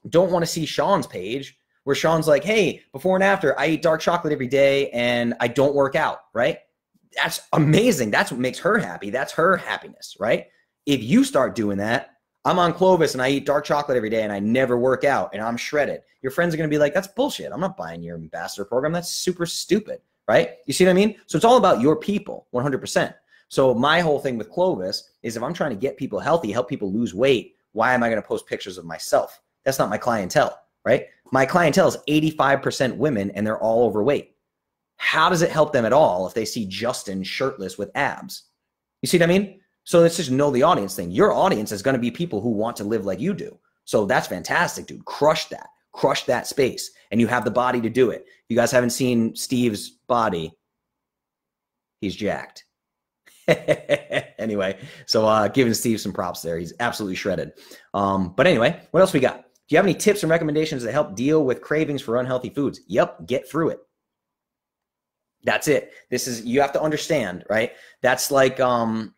don't want to see Sean's page where Sean's like, hey, before and after, I eat dark chocolate every day and I don't work out, right? That's amazing. That's what makes her happy. That's her happiness, right? If you start doing that, I'm on Clovis and I eat dark chocolate every day and I never work out and I'm shredded, your friends are going to be like, that's bullshit. I'm not buying your ambassador program. That's super stupid, right? You see what I mean? So it's all about your people, 100%. So my whole thing with Clovis is if I'm trying to get people healthy, help people lose weight, why am I going to post pictures of myself? That's not my clientele, right? My clientele is 85% women and they're all overweight. How does it help them at all if they see Justin shirtless with abs? You see what I mean? So let's just know the audience thing. Your audience is going to be people who want to live like you do. So that's fantastic, dude. Crush that space. And you have the body to do it. If you guys haven't seen Steve's body, he's jacked. Anyway, so giving Steve some props there. He's absolutely shredded. But anyway, what else we got? Do you have any tips and recommendations that help deal with cravings for unhealthy foods? Yep, get through it. That's it. You have to understand, right? That's like,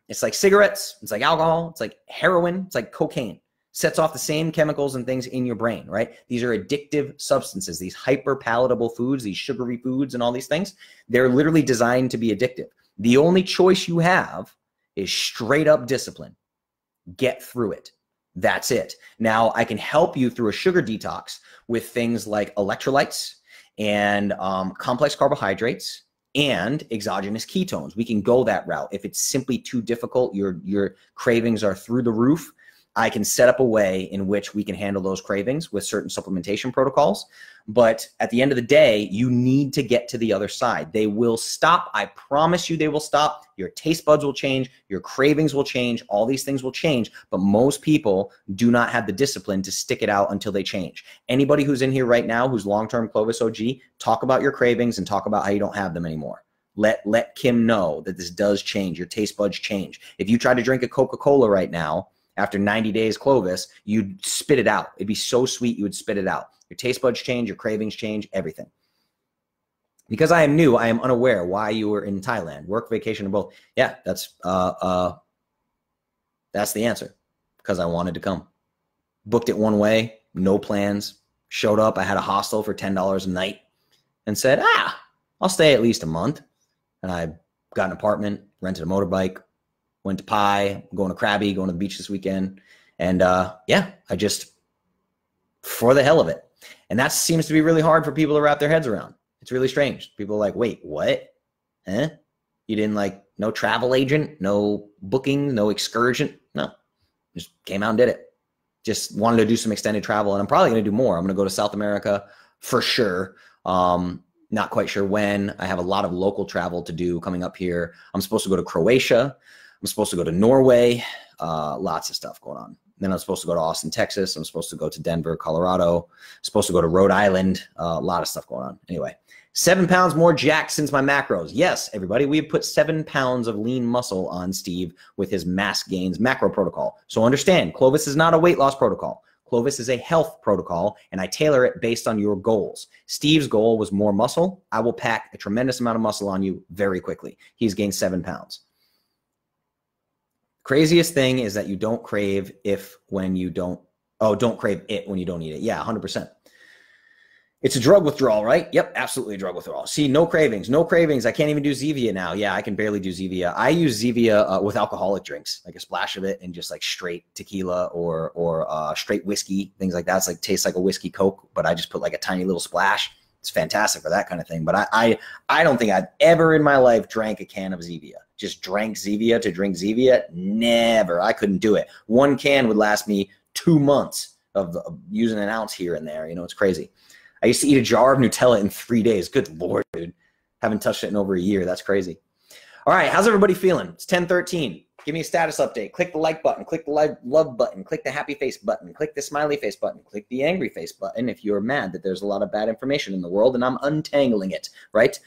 it's like cigarettes, it's like alcohol, it's like heroin, it's like cocaine. Sets off the same chemicals and things in your brain, right? These are addictive substances, these hyper palatable foods, these sugary foods and all these things. They're literally designed to be addictive. The only choice you have is straight up discipline. Get through it. That's it. Now, I can help you through a sugar detox with things like electrolytes and complex carbohydrates and exogenous ketones. We can go that route. If it's simply too difficult, your cravings are through the roof, I can set up a way in which we can handle those cravings with certain supplementation protocols. But at the end of the day, you need to get to the other side. They will stop. I promise you they will stop. Your taste buds will change. Your cravings will change. All these things will change. But most people do not have the discipline to stick it out until they change. Anybody who's in here right now who's long-term Clovis OG, talk about your cravings and talk about how you don't have them anymore. Let Kim know that this does change. Your taste buds change. If you try to drink a Coca-Cola right now, after 90 days Clovis, you'd spit it out. It'd be so sweet, you would spit it out. Your taste buds change, your cravings change, everything. Because I am new, I am unaware why you were in Thailand. Work, vacation, or both. Yeah, that's the answer. Because I wanted to come. Booked it one way, no plans. Showed up, I had a hostel for $10 a night. And said, I'll stay at least a month. And I got an apartment, rented a motorbike. Went to Pi, going to Krabi, going to the beach this weekend. And yeah, I just, for the hell of it. And that seems to be really hard for people to wrap their heads around. It's really strange. People are like, wait, what? Huh? You didn't no travel agent, no booking, no excursion? No, just came out and did it. Just wanted to do some extended travel. And I'm probably going to do more. I'm going to go to South America for sure. Not quite sure when. I have a lot of local travel to do coming up here. I'm supposed to go to Croatia. I'm supposed to go to Norway, lots of stuff going on. Then I'm supposed to go to Austin, Texas. I'm supposed to go to Denver, Colorado. I'm supposed to go to Rhode Island. A lot of stuff going on. Anyway, 7 pounds more jacked since my macros. Yes, everybody, we have put 7 pounds of lean muscle on Steve with his mass gains macro protocol. So understand, Clovis is not a weight loss protocol. Clovis is a health protocol, and I tailor it based on your goals. Steve's goal was more muscle. I will pack a tremendous amount of muscle on you very quickly. He's gained 7 pounds. Craziest thing is that you don't crave don't crave it when you don't eat it. Yeah, 100%. It's a drug withdrawal, right? Yep, absolutely a drug withdrawal. See, no cravings, no cravings. I can't even do Zevia now. Yeah, I can barely do Zevia. I use Zevia with alcoholic drinks, like a splash of it and just like straight tequila or straight whiskey, things like that. It's tastes like a whiskey Coke, but I just put like a tiny little splash. It's fantastic for that kind of thing. But I don't think I've ever in my life drank a can of Zevia. Just drank Zevia to drink Zevia? Never. I couldn't do it. 1 can would last me 2 months of using an ounce here and there. It's crazy. I used to eat a jar of Nutella in 3 days. Good Lord, dude. Haven't touched it in over a year. That's crazy. All right, how's everybody feeling? It's 10:13. Give me a status update. Click the like button. Click the love button. Click the happy face button. Click the smiley face button. Click the angry face button if you're mad that there's a lot of bad information in the world and I'm untangling it, right?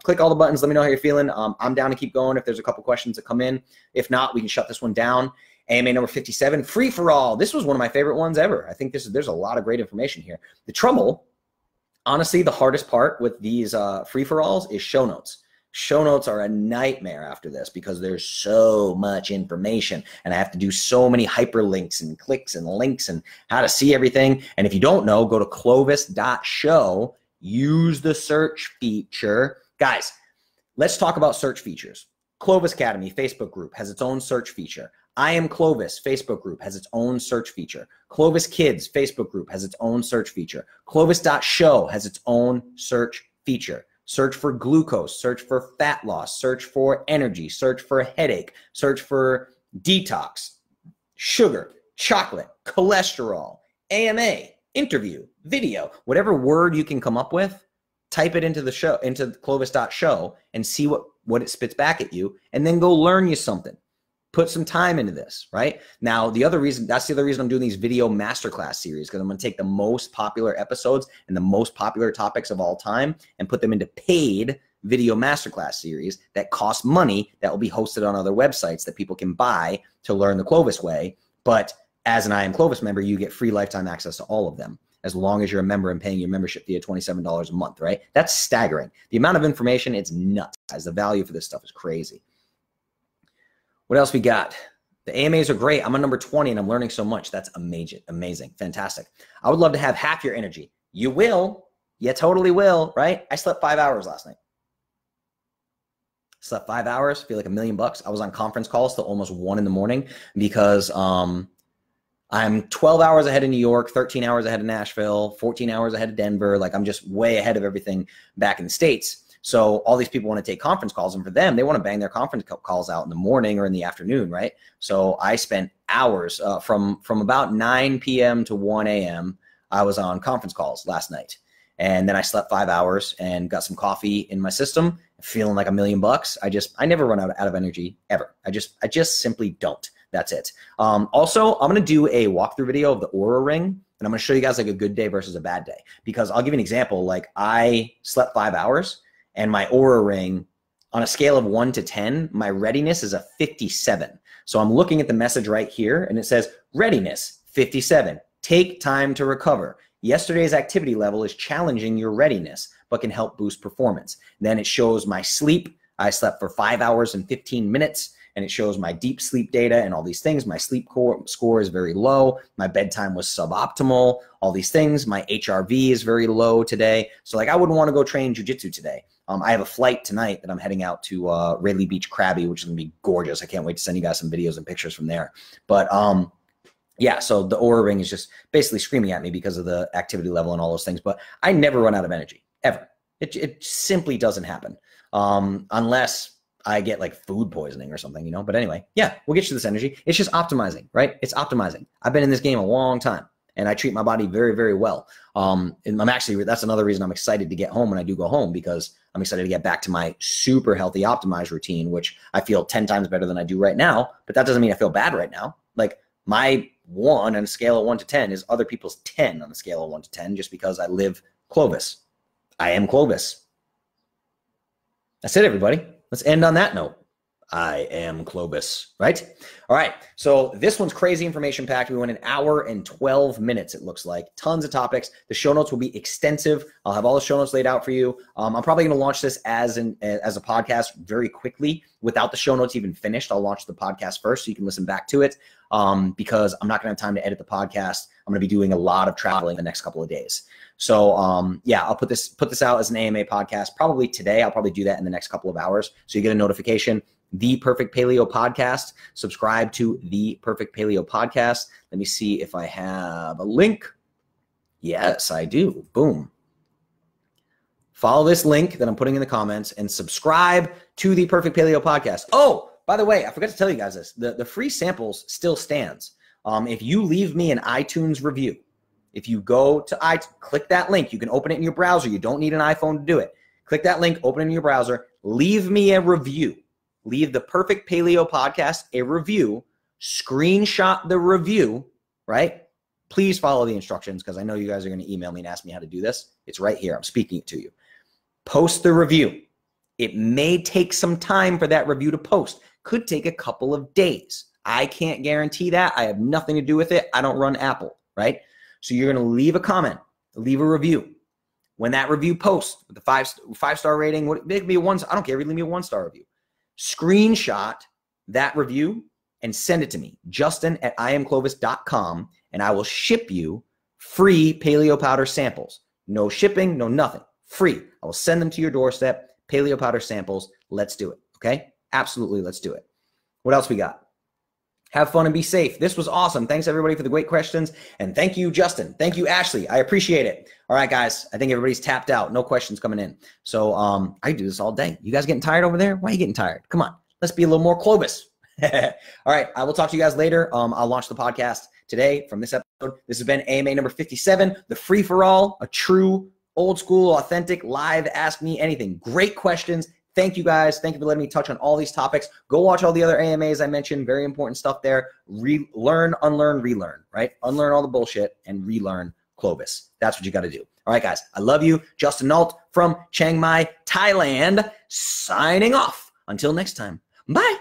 Click all the buttons. Let me know how you're feeling. I'm down to keep going if there's a couple questions that come in. If not, we can shut this one down. AMA number 57, free for all. This was one of my favorite ones ever. I think there's a lot of great information here. The trouble, honestly, the hardest part with these free for alls is show notes. Show notes are a nightmare after this because there's so much information and I have to do so many hyperlinks and clicks and links and how to see everything. And if you don't know, go to clovis.show, use the search feature. Guys, let's talk about search features. Clovis Academy Facebook group has its own search feature. I Am Clovis Facebook group has its own search feature. Clovis Kids Facebook group has its own search feature. Clovis.show has its own search feature. Search for glucose, search for fat loss, search for energy, search for headache, search for detox, sugar, chocolate, cholesterol, AMA, interview, video, whatever word you can come up with, type it into the show, into Clovis.show and see what it spits back at you, and then go learn you something. Put some time into this, right? Now, that's the other reason I'm doing these video masterclass series, because I'm going to take the most popular episodes and the most popular topics of all time and put them into paid video masterclass series that cost money that will be hosted on other websites that people can buy to learn the Clovis way. But as an I Am Clovis member, you get free lifetime access to all of them as long as you're a member and paying your membership fee of $27 a month, right? That's staggering. The amount of information, it's nuts, guys. The value for this stuff is crazy. What else we got? The AMAs are great. I'm on number 20 and I'm learning so much. That's amazing. Amazing. Fantastic. I would love to have half your energy. You will. You totally will, right? I slept 5 hours last night. Slept 5 hours, feel like $1,000,000. I was on conference calls till almost 1 in the morning because I'm 12 hours ahead of New York, 13 hours ahead of Nashville, 14 hours ahead of Denver. Like I'm just way ahead of everything back in the States. So all these people want to take conference calls, and for them, they want to bang their conference calls out in the morning or in the afternoon, right? So I spent hours from about 9 p.m. to 1 a.m. I was on conference calls last night. And then I slept 5 hours and got some coffee in my system, feeling like $1,000,000. I never run out of energy ever. I just simply don't. That's it. Also, I'm going to do a walkthrough video of the Oura Ring, and I'm going to show you guys like a good day versus a bad day, because I'll give you an example. Like I slept 5 hours and my Oura Ring on a scale of 1 to 10, my readiness is a 57. So I'm looking at the message right here and it says readiness 57. Take time to recover. Yesterday's activity level is challenging your readiness, but can help boost performance. Then it shows my sleep. I slept for 5 hours and 15 minutes, and it shows my deep sleep data and all these things. My sleep score is very low. My bedtime was suboptimal, all these things. My HRV is very low today. So like I wouldn't want to go train jujitsu today. I have a flight tonight that I'm heading out to Rayleigh Beach, Krabi, which is going to be gorgeous. I can't wait to send you guys some videos and pictures from there. But yeah, so the Oura Ring is just basically screaming at me because of the activity level and all those things. But I never run out of energy, ever. It simply doesn't happen unless I get like food poisoning or something, you know. But anyway, yeah, we'll get you this energy. It's just optimizing, right? It's optimizing. I've been in this game a long time, and I treat my body very, very well. And that's another reason I'm excited to get home when I do go home, because I'm excited to get back to my super healthy optimized routine, which I feel 10 times better than I do right now. But that doesn't mean I feel bad right now. Like my 1 on a scale of 1 to 10 is other people's 10 on a scale of 1 to 10, just because I live Clovis. I am Clovis. That's it, everybody. Let's end on that note. I am Clovis, right? All right. So this one's crazy information packed. We went 1 hour and 12 minutes, it looks like. Tons of topics. The show notes will be extensive. I'll have all the show notes laid out for you. I'm probably going to launch this as a podcast very quickly without the show notes even finished. I'll launch the podcast first so you can listen back to it, because I'm not going to have time to edit the podcast. I'm going to be doing a lot of traveling the next couple of days. So yeah, I'll put this out as an AMA podcast probably today. I'll probably do that in the next couple of hours, so you get a notification. The Perfect Paleo Podcast. Subscribe to The Perfect Paleo Podcast. Let me see if I have a link. Yes, I do. Boom. Follow this link that I'm putting in the comments and subscribe to The Perfect Paleo Podcast. Oh, by the way, I forgot to tell you guys this. The free samples still stands. If you leave me an iTunes review, if you go to iTunes, click that link. You can open it in your browser. You don't need an iPhone to do it. Click that link, open it in your browser. Leave me a review. Leave the Perfect Paleo Podcast a review. Screenshot the review, right? Please follow the instructions, because I know you guys are going to email me and ask me how to do this. It's right here. I'm speaking it to you. Post the review. It may take some time for that review to post. Could take a couple of days. I can't guarantee that. I have nothing to do with it. I don't run Apple, right? So you're going to leave a comment, leave a review. When that review posts with the five-star rating, it could be a 1. I don't care. Leave me a 1-star review. Screenshot that review and send it to me, justin@iamclovis.com, and I will ship you free paleo powder samples. No shipping, no nothing. Free. I will send them to your doorstep. Paleo powder samples. Let's do it. Okay? Absolutely, let's do it. What else we got? Have fun and be safe. This was awesome. Thanks, everybody, for the great questions. And thank you, Justin. Thank you, Ashley. I appreciate it. All right, guys. I think everybody's tapped out. No questions coming in. So I do this all day. You guys getting tired over there? Why are you getting tired? Come on. Let's be a little more Clovis. All right. I will talk to you guys later. I'll launch the podcast today from this episode. This has been AMA number 57, the free-for-all, a true, old-school, authentic, live Ask Me Anything. Great questions. Thank you, guys. Thank you for letting me touch on all these topics. Go watch all the other AMAs I mentioned. Very important stuff there. Learn, unlearn, relearn, right? Unlearn all the bullshit and relearn Clovis. That's what you got to do. All right, guys. I love you. Justin Nault from Chiang Mai, Thailand, signing off. Until next time. Bye.